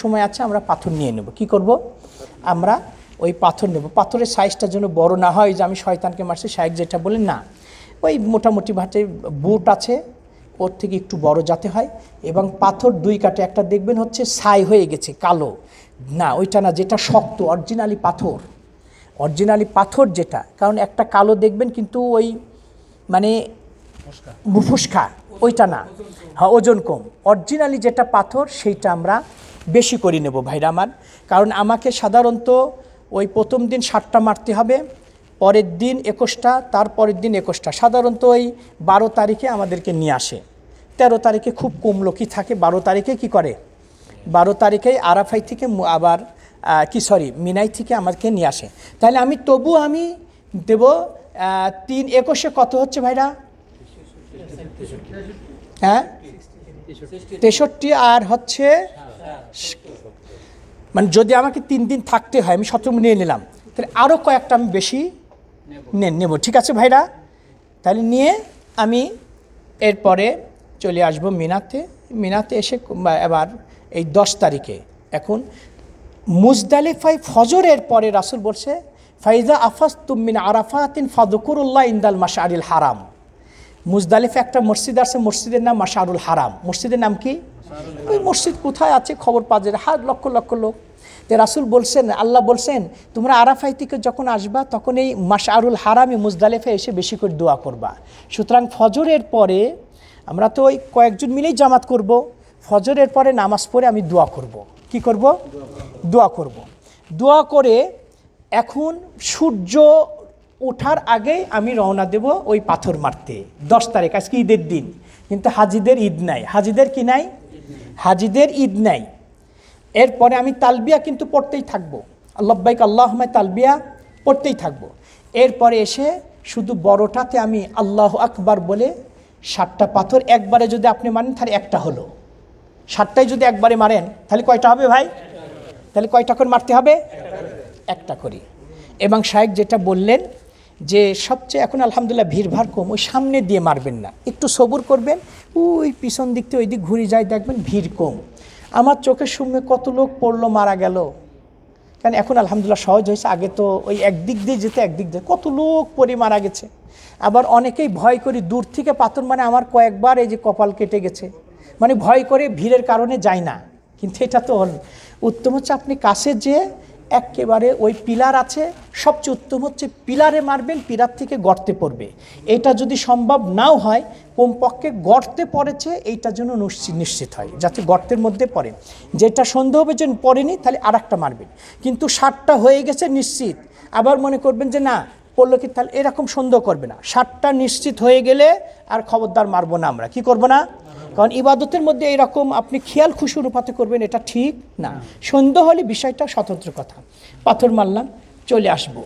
সময় আছে আমরা পাথর নিয়ে নেব। কি করব? আমরা ওই পাথর নেব। পাথরের সাইজটা যেন বড় না হয় যে আমি শয়তানকে মারছি শায়েখ যেটা বলেন না, ওই মোটামুটি ভাটে বুট আছে ওর থেকে একটু বড় যাতে হয়। এবং পাথর দুই কাটে, একটা দেখবেন হচ্ছে ছাই হয়ে গেছে কালো, না ওইটা না, যেটা শক্ত অরিজিনালি পাথর যেটা, কারণ একটা কালো দেখবেন কিন্তু ওই মানে ফুসকা, ওইটা না, হ্যাঁ ওজন কম। অরিজিনালি যেটা পাথর সেইটা আমরা বেশি করে নেব ভাইরা আমার। কারণ আমাকে সাধারণত ওই প্রথম দিন 7টা মারতে হবে, পরের দিন 21টা, তারপরের দিন 21টা। সাধারণত ওই 12 তারিখে আমাদেরকে নিয়ে আসে। 13 তারিখে খুব কম লোকই থাকে। 12 তারিখে কি করে? 12 তারিখেই আরাফাই থেকে আবার মিনাই থেকে আমাকে নিয়ে আসে। তাহলে আমি দেব 3 21-এ কত হচ্ছে ভাইরা? হ্যাঁ 63, আর হচ্ছে মানে যদি আমাকে 3 দিন থাকতে হয় আমি 17 নিয়ে নিলাম, তাহলে আরও কয়েকটা আমি বেশি নেব। ঠিক আছে ভাইরা? তাহলে নিয়ে আমি এরপরে চলে আসবো মিনাতে এসে এবার এই 10 তারিখে এখন মুজদালিফায় ফজরের পরে রাসূল বলছে ফাইজা আফাসতুম মিন আরাফাতিন ফাযকুরুল্লাহ ইনদাল মাশআরিল হারাম। মুজদালিফা একটা মসজিদ আছে, মসজিদের নাম মাশআরুল হারাম। মসজিদের নাম কি? ওই মসজিদ কোথায় আছে খবর পাওয়া যায়, লক্ষ লক্ষ লোক। তো রাসূল বলছেন, আল্লাহ বলছেন তোমরা আরাফায় থেকে যখন আসবা তখন এই মাশআরুল হারামে মুজদালিফা এসে বেশি করে দোয়া করবা। সুতরাং ফজরের পরে আমরা তো ওই কয়েকজন মিলেই জামাত করব, ফজরের পরে নামাজ পড়ে আমি দোয়া করব। কি করব? দোয়া করব। দোয়া করে এখন সূর্য ওঠার আগে আমি রওনা দেব ওই পাথর মারতে। 10 তারিখ, আজকে ঈদের দিন, কিন্তু হাজিদের ঈদ নাই। হাজিদের কি নাই? হাজিদের ঈদ নাই। এরপরে আমি তালবিয়া কিন্তু পড়তেই থাকবো, লব্বাইক আল্লাহুম্মা তালবিয়া পড়তেই থাকবো। এরপরে এসে শুধু বড়টাতে আমি আল্লাহু আকবার বলে 7টা পাথর একবারে যদি আপনি মানেন তাহলে একটা হলো, 7টাই যদি একবারে মারেন তাহলে কয়টা হবে ভাই? তাহলে কয়টা করে মারতে হবে? একটা করি। এবং শায়েখ যেটা বললেন যে সবচেয়ে এখন আলহামদুলিল্লাহ ভিড়ভাড় কম, ওই সামনে দিয়ে মারবেন না, একটু সবুর করবেন, ওই পিছন দিক থেকে ওই দিক ঘুরে যায়, দেখবেন ভিড় কম। আমার চোখের সামনে কত লোক পড়লো, মারা গেল। কারণ এখন আলহামদুলিল্লাহ সহজ হয়েছে, আগে তো ওই একদিক দিয়ে যেতে একদিক দিয়ে কত লোক পড়ে মারা গেছে। আবার অনেকেই ভয় করি দূর থেকে পাথর, মানে আমার কয়েকবার এই যে কপাল কেটে গেছে, মানে ভয় করে ভিড়ের কারণে যায় না। কিন্তু এটা তো উত্তম হচ্ছে আপনি কাছে যে একেবারে ওই পিলার আছে, সবচেয়ে উত্তম হচ্ছে পিলারে মারবেন, পিলার থেকে গর্তে পড়বে। এটা যদি সম্ভব নাও হয় কমপক্ষে গর্তে পড়েছে এইটার জন্য নিশ্চিত হয়, যাতে গর্তের মধ্যে পড়ে। যেটা সন্দেহ হবে যে পড়েনি তাহলে আর একটা মারবেন। কিন্তু 7টা হয়ে গেছে নিশ্চিত, আবার মনে করবেন যে না পড়লো কি, তাহলে এরকম সন্দেহ করবে না। 7টা নিশ্চিত হয়ে গেলে আর খবরদার মারবো না আমরা। কি করবো না? কারণ ইবাদতের মধ্যে এইরকম আপনি খেয়াল খুশি অনুপাতে করবেন, এটা ঠিক না। সন্দেহ হলে বিষয়টা স্বতন্ত্র কথা। পাথর মারলাম, চলে আসব।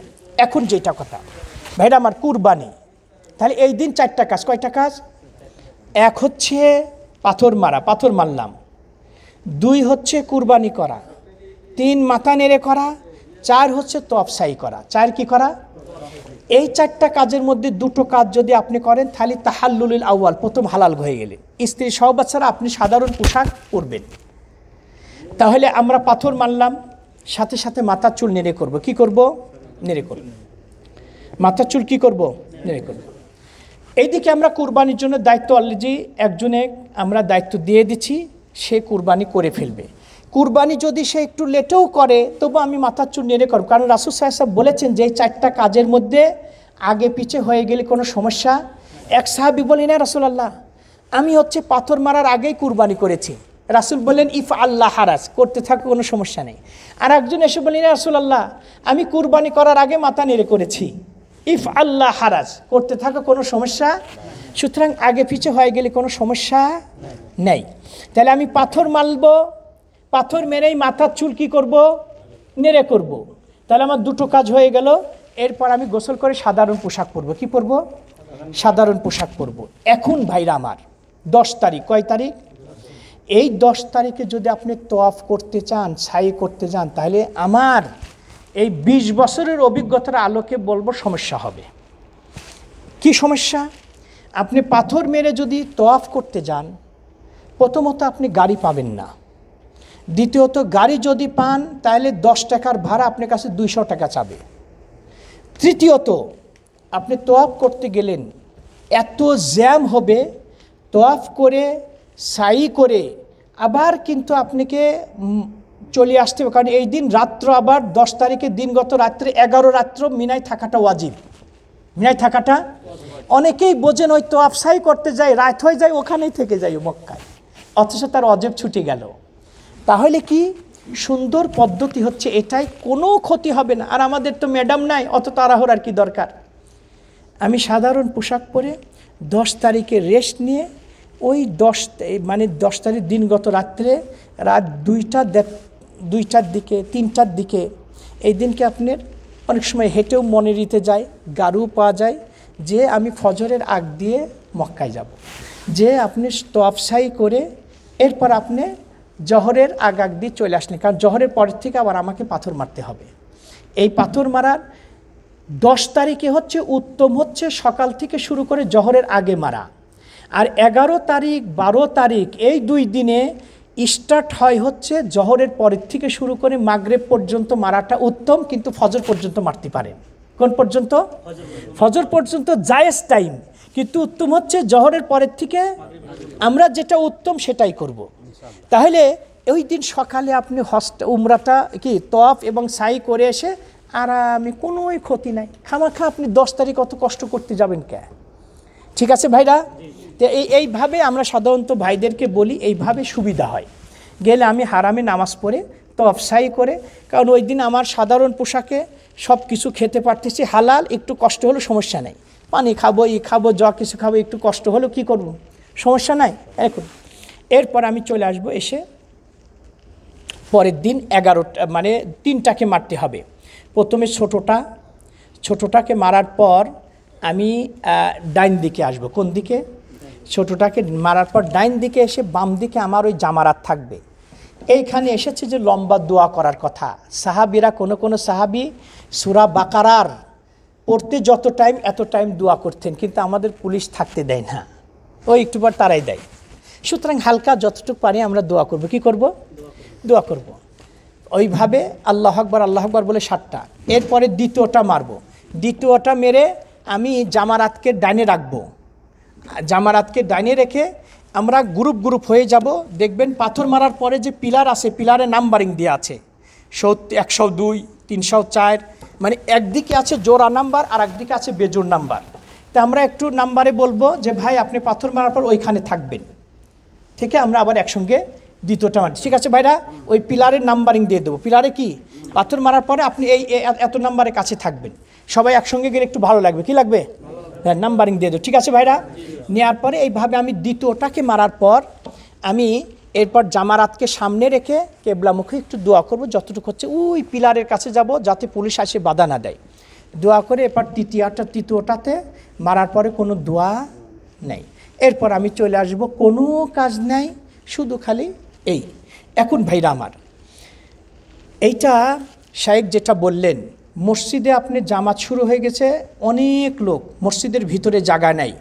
এখন যেটা কথা ভাইরা আমার, কুরবানি। তাহলে এই দিন 4টা কাজ। কয়টা কাজ? 1 হচ্ছে পাথর মারা, পাথর মারলাম। 2 হচ্ছে কুরবানি করা। 3 মাথা নেড়ে করা। 4 হচ্ছে তফসাই করা। 4 কি করা? এই 4টা কাজের মধ্যে 2টো কাজ যদি আপনি করেন তাহলে তাহাল্লুলুল আউয়াল, প্রথম হালাল হয়ে গেলে। স্ত্রী সহবাদ ছাড়া আপনি সাধারণ পোশাক পরবেন। তাহলে আমরা পাথর মারলাম, সাথে সাথে মাথার চুল নেড়ে করব। কি করব? নেড়ে করব। মাথার চুল কি করব? নেড়ে করব। এইদিকে আমরা কুরবানির জন্য দায়িত্ব অলরেডি একজনে আমরা দায়িত্ব দিয়ে দিচ্ছি, সে কুরবানি করে ফেলবে। কুরবানি যদি সে একটু লেটেও করে তবু আমি মাথার চুল নেড়ে করব, কারণ রাসূল সাল্লাল্লাহু আলাইহি ওয়াসাল্লাম বলেছেন যে এই 4টা কাজের মধ্যে আগে পিছে হয়ে গেলে কোনো সমস্যা। এক সাহাবী বলেন, না রাসূলুল্লাহ আমি হচ্ছে পাথর মারার আগেই কুরবানি করেছি। রাসূল বললেন ইফ আল্লাহ হারাজ, করতে থাকো, কোনো সমস্যা নেই। আর একজন এসে বললেন, না রাসূলুল্লাহ আমি কুরবানি করার আগে মাথা নেড়ে করেছি। ইফ আল্লাহ হারাজ, করতে থাকো, কোনো সমস্যা। সুতরাং আগে পিছে হয়ে গেলে কোনো সমস্যা নেই। তাহলে আমি পাথর মারব, পাথর মেরেই মাথার চুল কি করব? নেড়ে করব। তাহলে আমার 2টো কাজ হয়ে গেল। এরপর আমি গোসল করে সাধারণ পোশাক পরব। কি পরব? সাধারণ পোশাক পরব। এখন ভাইরা আমার 10 তারিখ, কয় তারিখ? এই 10 তারিখে যদি আপনি তওয়াফ করতে চান, সাই করতে চান, তাহলে আমার এই 20 বছরের অভিজ্ঞতার আলোকে বলবো সমস্যা হবে। কি সমস্যা? আপনি পাথর মেরে যদি তওয়াফ করতে যান, প্রথমত আপনি গাড়ি পাবেন না। দ্বিতীয়ত গাড়ি যদি পান তাহলে 10 টাকার ভাড়া আপনার কাছে 200 টাকা চাবে। তৃতীয়ত আপনি তওয়াফ করতে গেলেন, এত জ্যাম হবে, তওয়াফ করে সাই করে আবার কিন্তু আপনাকে চলে আসতে হবে, কারণ এই দিন রাত্র আবার 10 তারিখের দিনগত রাত্রে 11 রাত্র মিনায় থাকাটা ওয়াজিব। মিনায় থাকাটা, অনেকেই বোঝেন ওই তওয়াফ সাই করতে যায়, রাত হয়ে যায়, ওখানেই থেকে যায় মক্কায়, অথচ তার ওয়াজিব ছুটে গেল। তাহলে কি সুন্দর পদ্ধতি হচ্ছে এটাই, কোনো ক্ষতি হবে না। আর আমাদের তো ম্যাডাম নাই, অত তাড়াহুড়ার কি দরকার। আমি সাধারণ পোশাক পরে 10 তারিখে রেস্ট নিয়ে ওই 10 তারিখ দিনগত রাত্রে রাত 2টার দিকে 3টার দিকে, এই দিনকে আপনার অনেক সময় হেঁটেও মনে নিতে যায়, গাড়িও পাওয়া যায়, যে আমি ফজরের আগ দিয়ে মক্কায় যাব, যে আপনি তওয়াফ সাই করে এরপর আপনি জহরের আগ দিয়ে চলে আসলেন, কারণ জহরের পরের থেকে আবার আমাকে পাথর মারতে হবে। এই পাথর মারার 10 তারিখে হচ্ছে উত্তম হচ্ছে সকাল থেকে শুরু করে জহরের আগে মারা। আর 11 তারিখ 12 তারিখ এই 2 দিনে স্টার্ট হয় হচ্ছে জহরের পরের থেকে শুরু করে মাগরিব পর্যন্ত মারাটা উত্তম, কিন্তু ফজর পর্যন্ত মারতে পারেন। কোন পর্যন্ত? ফজর পর্যন্ত জায়েজ টাইম, কিন্তু উত্তম হচ্ছে জহরের পরের থেকে আমরা যেটা উত্তম সেটাই করব। তাহলে ওই দিন সকালে আপনি উমরাটা কি তওয়াফ এবং সাই করে এসে আরামে, কোনোই ক্ষতি নাই। খামাখা আপনি 10 তারিখ অত কষ্ট করতে যাবেন কে? ঠিক আছে ভাইরা? তো এইভাবে আমরা সাধারণত ভাইদেরকে বলি, এইভাবে সুবিধা হয়। গেলে আমি হারামে নামাজ পড়ে তওয়াফ সাই করে, কারণ ওই দিন আমার সাধারণ পোশাকে সব কিছু খেতে পারতেছি হালাল, একটু কষ্ট হলো সমস্যা নেই। পানি খাবো, খাবো, যা কিছু খাবো, একটু কষ্ট হলো কি করব, সমস্যা নাই। এখন এরপর আমি চলে আসবো, এসে পরের দিন 11টা মানে 3টাকে মারতে হবে। প্রথমে ছোটোটাকে মারার পর আমি ডাইন দিকে আসব। কোন দিকে? ছোটোটাকে মারার পর ডাইন দিকে এসে বাম দিকে আমার ওই জামারাত থাকবে। এইখানে এসেছে যে লম্বা দোয়া করার কথা। সাহাবিরা কোনো সাহাবি সূরা বাকারার পড়তে যত টাইম এত টাইম দোয়া করতেন, কিন্তু আমাদের পুলিশ থাকতে দেয় না, ওই একটু পর তারাই দেয়। সুতরাং হালকা যতটুকু পারি আমরা দোয়া করব। কি করব? দোয়া করব। ওইভাবে আল্লাহ আকবার বলে 7টা। এরপরে দ্বিতীয়টা মারব। দ্বিতীয়টা মেরে আমি জামারাতকে ডাইনে রাখবো। জামারাতকে ডাইনে রেখে আমরা গ্রুপ হয়ে যাব। দেখবেন পাথর মারার পরে যে পিলার আছে, পিলারে নাম্বারিং দেওয়া আছে 102, 304, মানে একদিকে আছে জোড়া নাম্বার আর একদিকে আছে বেজোড় নাম্বার। তা আমরা একটু নাম্বারে বলবো যে ভাই আপনি পাথর মারার পর ওইখানে থাকবেন, থেকে আমরা আবার একসঙ্গে দ্বিতীয়টা মারি। ঠিক আছে ভাইরা? ওই পিলারের নাম্বারিং দিয়ে দেবো। পিলারে কি পাথর মারার পরে আপনি এই এত নাম্বারের কাছে থাকবেন, সবাই একসঙ্গে গেলে একটু ভালো লাগবে। কি লাগবে? হ্যাঁ, নাম্বারিং দিয়ে দেবো। ঠিক আছে ভাইরা? নেওয়ার পরে এইভাবে আমি দ্বিতীয়টাকে মারার পর আমি এরপর জামারাতকে সামনে রেখে কেবলামুখে একটু দোয়া করব, যতটুকু হচ্ছে ওই পিলারের কাছে যাব যাতে পুলিশ আসে বাধা না দেয়। দোয়া করে এরপর তৃতীয়টাতে মারার পরে কোনো দোয়া নেই। এরপর আমি চলে আসব, কোনো কাজ নাই, শুধু খালি এই। এখন ভাইরা আমার, এইটা শায়েখ যেটা বললেন, মসজিদে আপনি জামাত শুরু হয়ে গেছে, অনেক লোক, মসজিদের ভিতরে জায়গা নাই।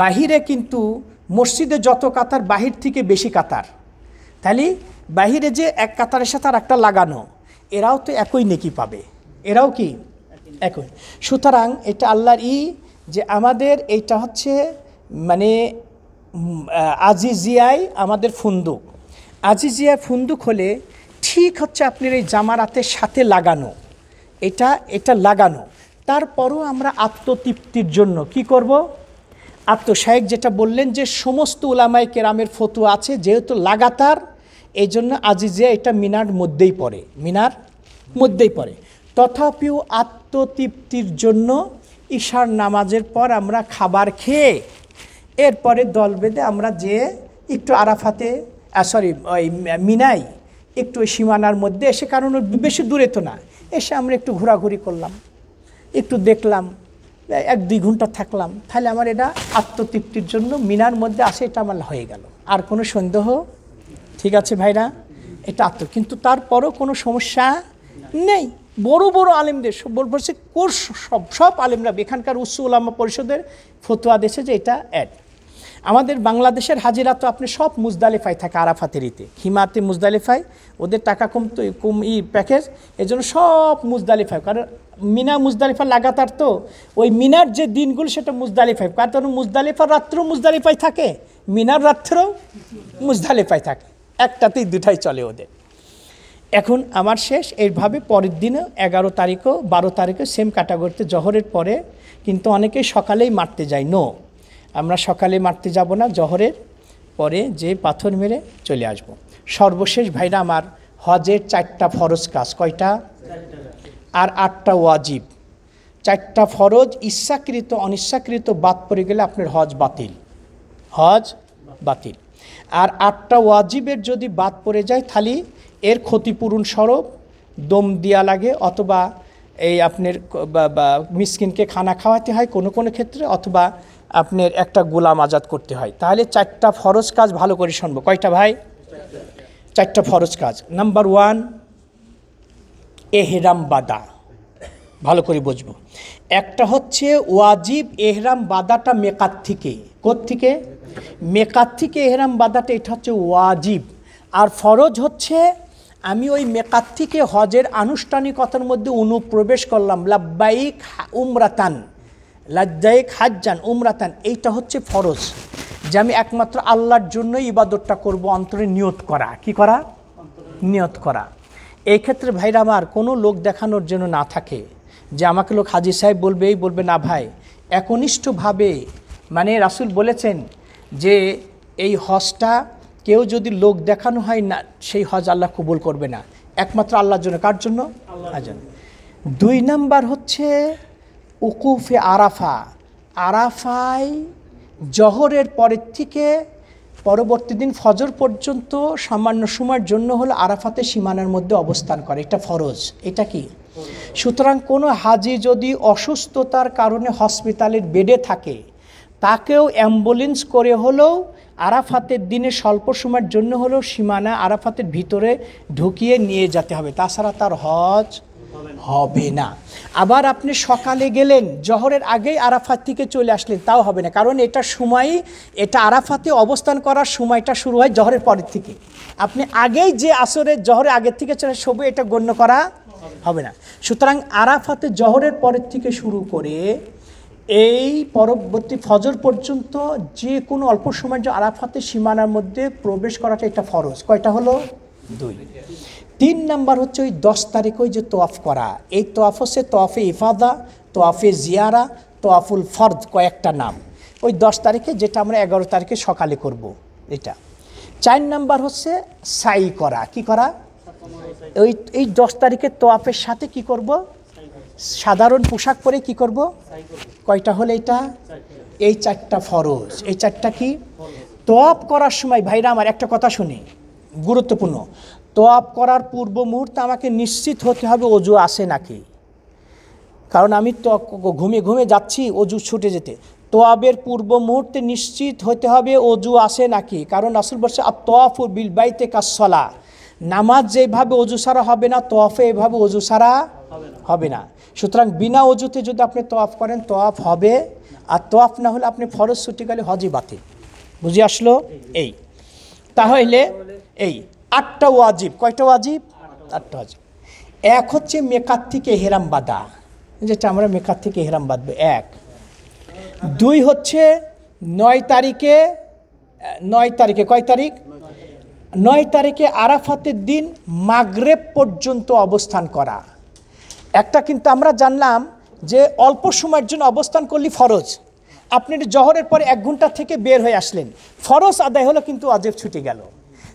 বাহিরে কিন্তু মসজিদে যত কাতার, বাহির থেকে বেশি কাতার। তাহলে বাহিরে যে এক কাতারের সাথে আর একটা লাগানো, এরাও তো একই নেকি পাবে, এরাও কি একই। সুতরাং এটা আল্লাহর যে আমাদের এইটা হচ্ছে মানে আজিজিয়ায় আমাদের ফুন্দুক। আজিজিয়ায় ফুন্দুক হলে ঠিক হচ্ছে আপনার এই জামারাতের সাথে লাগানো, এটা লাগানো। তারপরও আমরা আত্মতৃপ্তির জন্য কি করব? শায়েখ যেটা বললেন যে সমস্ত উলামায়ে কেরামের ফতোয়া আছে, যেহেতু লাগাতার, এই জন্য আজিজিয়া এটা মিনার মধ্যেই পড়ে। তথাপিও আত্মতৃপ্তির জন্য ঈশার নামাজের পর আমরা খাবার খেয়ে এরপরে দল বেঁধে আমরা যে একটু আরাফাতে ওই মিনাই একটু ওই সীমানার মধ্যে এসে, কারণ বেশি দূরে তো না, এসে আমরা একটু ঘোরাঘুরি করলাম, একটু দেখলাম, 1-2 ঘন্টা থাকলাম, তাহলে আমার এটা আত্মতৃপ্তির জন্য মিনার মধ্যে আসে, এটা আমার হয়ে গেল। আর কোনো সন্দেহ? ঠিক আছে ভাইরা? এটা কিন্তু তারপরও কোনো সমস্যা নেই। বড় বড় আলেমদের বলছে কোর্স সব আলেমরা, এখানকার উচ্চ উলামা পরিষদের ফতোয়া দেশে যে এটা আমাদের বাংলাদেশের হাজিরা তো আপনি সব মুজদালিফায় থাকে, আরাফাতের হিমাতে মুজদালিফায়, ওদের টাকা কম প্যাকেজ, এই জন্য সব মুজদালিফায়। কারণ মিনা মুজদালিফা লাগাতার, তো ওই মিনার যে দিনগুলো সেটা মুজদালিফায়, কারণ মুজদালিফার রাত্রেও মুজদালিফায় থাকে, মিনার রাত্রেও মুজদালিফায় থাকে, একটাতেই দুটাই চলে ওদের। এখন আমার শেষ এইভাবে পরের দিনে 11 তারিখও 12 তারিখও সেম ক্যাটাগরিতে জহরের পরে, কিন্তু অনেকেই সকালেই মারতে যায়। আমরা সকালে মারতে যাব না, জহরের পরে যে পাথর মেরে চলে আসব। সর্বশেষ ভাইরা আমার, হজের 4টা ফরজ কাজ। কয়টা? আর 8টা ওয়াজিব। 4টা ফরজ ইচ্ছাকৃত অনিচ্ছাকৃত বাদ পড়ে গেলে আপনার হজ বাতিল। আর 8টা ওয়াজিবের যদি বাদ পড়ে যায়, তাহলে এর ক্ষতিপূরণ স্বরূপ দম দেওয়া লাগে, অথবা এই আপনার মিসকিনকে খানা খাওয়াতে হয় কোনো ক্ষেত্রে, অথবা আপনার একটা গোলাম আজাদ করতে হয়। তাহলে 4টা ফরজ কাজ ভালো করে শুনবো। কয়টা ভাই? 4টা ফরজ কাজ। নাম্বার 1, এহরাম বাঁধা। ভালো করে বুঝবো। একটা হচ্ছে ওয়াজিব এহরাম বাঁধাটা মেকাত থেকে। কোত্থেকে? মেকাত থেকে এহরাম বাঁধাটা, এটা হচ্ছে ওয়াজিব। আর ফরজ হচ্ছে আমি ওই মেকাত থেকে হজের আনুষ্ঠানিকতার মধ্যে অনুপ্রবেশ করলাম, লাব্বাইক উমরাতান, লাব্বাইক হাজ্জান উমরাতান, এইটা হচ্ছে ফরজ, যে আমি একমাত্র আল্লাহর জন্যই ইবাদতটা করব, অন্তরে নিয়ত করা। কি করা? নিয়ত করা। এই ক্ষেত্রে ভাইরা আমার কোনো লোক দেখানোর জন্য না থাকে যে আমাকে লোক হাজী সাহেব বলবে, এই বলবে না ভাই, একনিষ্ঠভাবে মানে রাসূল বলেছেন যে এই হজটা কেউ যদি লোক দেখানো হয় না, সেই হজ আল্লাহ কবুল করবে না, একমাত্র আল্লাহর জন্য। কার জন্য? আল্লাহর জন্য। 2 নাম্বার হচ্ছে উকুফে আরাফা। আরাফায় জহরের পরের থেকে পরবর্তী দিন ফজর পর্যন্ত সামান্য সময়ের জন্য হলো আরাফাতে সীমানার মধ্যে অবস্থান করে, এটা ফরজ। এটা কি? সুতরাং কোনো হাজি যদি অসুস্থতার কারণে হসপিটালের বেডে থাকে, তাকেও অ্যাম্বুলেন্স করে হলেও আরাফাতের দিনে স্বল্প সময়ের জন্য হলেও সীমানা আরাফাতের ভিতরে ঢুকিয়ে নিয়ে যেতে হবে, তাছাড়া তার হজ হবে না। আবার আপনি সকালে গেলেন, জহরের আগেই আরাফাত থেকে চলে আসলেন, তাও হবে না, কারণ এটা সময়, এটা আরাফাতে অবস্থান করার সময়টা শুরু হয় জহরের পরের থেকে। আপনি আগেই যে আসরের জহরের আগের থেকে চলে সবে, এটা গণ্য করা হবে না। সুতরাং আরাফাতে জহরের পরের থেকে শুরু করে এই পরবর্তী ফজর পর্যন্ত যে কোনো অল্প সময়ের যে আরাফাতে সীমানার মধ্যে প্রবেশ করাটা, এটা ফরজ। কয়টা হলো? 2। 3 নাম্বার হচ্ছে ওই 10 তারিখ ওই যে তোয়াফ করা। এই তোয়াফ হচ্ছে তোয়াফে ইফাদা, তোয়াফে জিয়ারা, তোয়াফুল ফরদ, কয়েকটা নাম। ওই 10 তারিখে, যেটা আমরা 11 তারিখে সকালে করব, এটা। 4 নাম্বার হচ্ছে সাই করা। কি করা? এই 10 তারিখের তোয়াফের সাথে কি করব? সাধারণ পোশাক পরে কি করব? কয়টা হলে এটা? এই 4টা ফরজ। এই 4টা কি? তোয়াফ করার সময় ভাইরা আমার একটা কথা শুনি, গুরুত্বপূর্ণ। তোয়াফ করার পূর্ব মুহূর্তে আমাকে নিশ্চিত হতে হবে অজু আছে নাকি, কারণ আমি তো ঘুমিয়ে ঘুমিয়ে যাচ্ছি অজু ছুটে যেতে। তোয়াবের পূর্ব মুহূর্তে নিশ্চিত হতে হবে অজু আছে নাকি, কারণ রাসূল বলছে আত-তাওয়াফু বিল বাইতি কাস-সালাহ, নামাজ যেভাবে অজু ছাড়া হবে না, তোয়াফে এভাবে অজু ছাড়া হবে না। সুতরাং বিনা অজুতে যদি আপনি তোয়াফ করেন, তোয়াফ হবে, আর তোয়াফ না হলে আপনি ফরজ ছুটে গেলে হজই বাতিল। বুঝে আসলো? এই তাহলে এই 8টা ওয়াজিব। কয়টা ওয়াজিব? 8টা ওয়াজিব। 1 হচ্ছে মেকাত থেকে ইহরাম বাঁধা, যেটা আমরা মেকাত থেকে ইহরাম বাঁধবো, 1। 2 হচ্ছে 9 তারিখে, কয় তারিখ? 9 তারিখে আরাফাতের দিন মাগরিব পর্যন্ত অবস্থান করা। একটা কিন্তু আমরা জানলাম যে অল্প সময়ের জন্য অবস্থান করলে ফরজ, আপনি জহরের পরে 1 ঘন্টা থেকে বের হয়ে আসলেন, ফরজ আদায় হলো কিন্তু ওয়াজিব ছুটে গেল।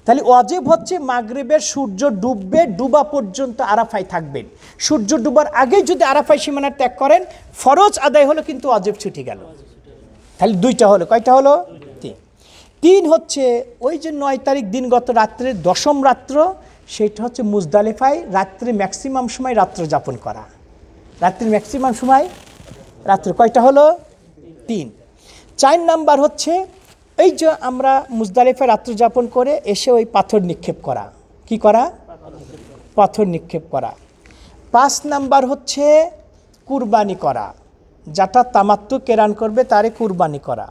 তাহলে ওয়াজিব হচ্ছে মাগরিবের সূর্য ডুববে, ডুবা পর্যন্ত আরাফায় থাকবেন। সূর্য ডুবার আগেই যদি আরাফায় সীমানা ত্যাগ করেন, ফরজ আদায় হলো কিন্তু ওয়াজিব ছুটে গেল। তাহলে 2টা হলো। কয়টা হলো? 3 হচ্ছে ওই যে 9 তারিখ দিনগত রাত্রে 10ম রাত্র, সেটা হচ্ছে মুজদালিফায় রাত্রে ম্যাক্সিমাম সময় রাত্র যাপন করা। রাত্রির ম্যাক্সিমাম সময় রাত্রে। কয়টা হলো? 3। 4 নাম্বার হচ্ছে এই যে আমরা মুজদালিফায় রাত্র যাপন করে এসে ওই পাথর নিক্ষেপ করা। কি করা? পাথর নিক্ষেপ করা। 5 নাম্বার হচ্ছে কুরবানি করা, যাটা তামাত্তু কেরান করবে তারে কুরবানি করা।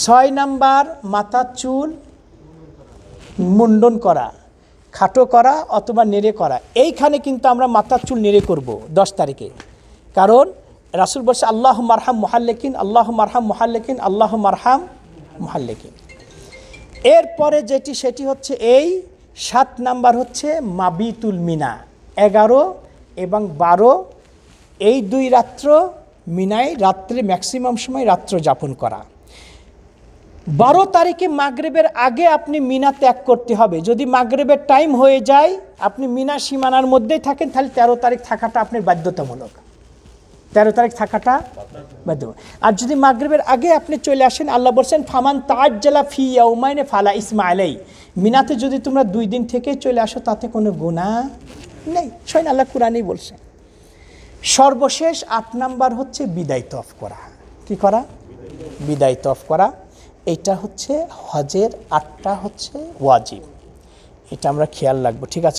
6 নাম্বার মাথার চুল মুন্ডন করা, খাটো করা অথবা নেড়ে করা। এইখানে কিন্তু আমরা মাথার চুল নেড়ে করব 10 তারিখে, কারণ রাসূল বলছে আল্লাহুম্মা আরহাম মুহাল্লিকিন, আল্লাহুম্মা আরহাম মুহাল্লিকিন, আল্লাহুম্মা আরহাম মুহাল্লিকিন। এরপরে যেটি সেটি হচ্ছে এই 7 নাম্বার হচ্ছে মাবিতুল মিনা, 11 এবং 12 এই 2 রাত্র মিনায় রাত্রে ম্যাক্সিমাম সময় রাত্র যাপন করা। 12 তারিখে মাগরিবের আগে আপনি মিনা ত্যাগ করতে হবে। যদি মাগরিবের টাইম হয়ে যায়, আপনি মিনা সীমানার মধ্যেই থাকেন, তাহলে 13 তারিখ থাকাটা আপনার বাধ্যতামূলক। 13 তারিখ থাকাটা বাধ্যতামূলক। আর যদি মাগরিবের আগে আপনি চলে আসেন, আল্লাহ বলছেন ফামান তাআজ্জালা ফি ইয়াউমাইনি ফালা ইসমা আলাই, মিনাতে যদি তোমরা 2 দিন থেকে চলে আসো তাতে কোনো গুনাহ নেই, স্বয়ং আল্লাহ কোরআনেই বলছেন। সর্বশেষ 8 নাম্বার হচ্ছে বিদায় তওয়াফ করা। কি করা? বিদায় তওয়াফ করা। এটা হচ্ছে হজের 8টা হচ্ছে ওয়াজিব, এটা আমরা খেয়াল রাখবো। ঠিক আছে।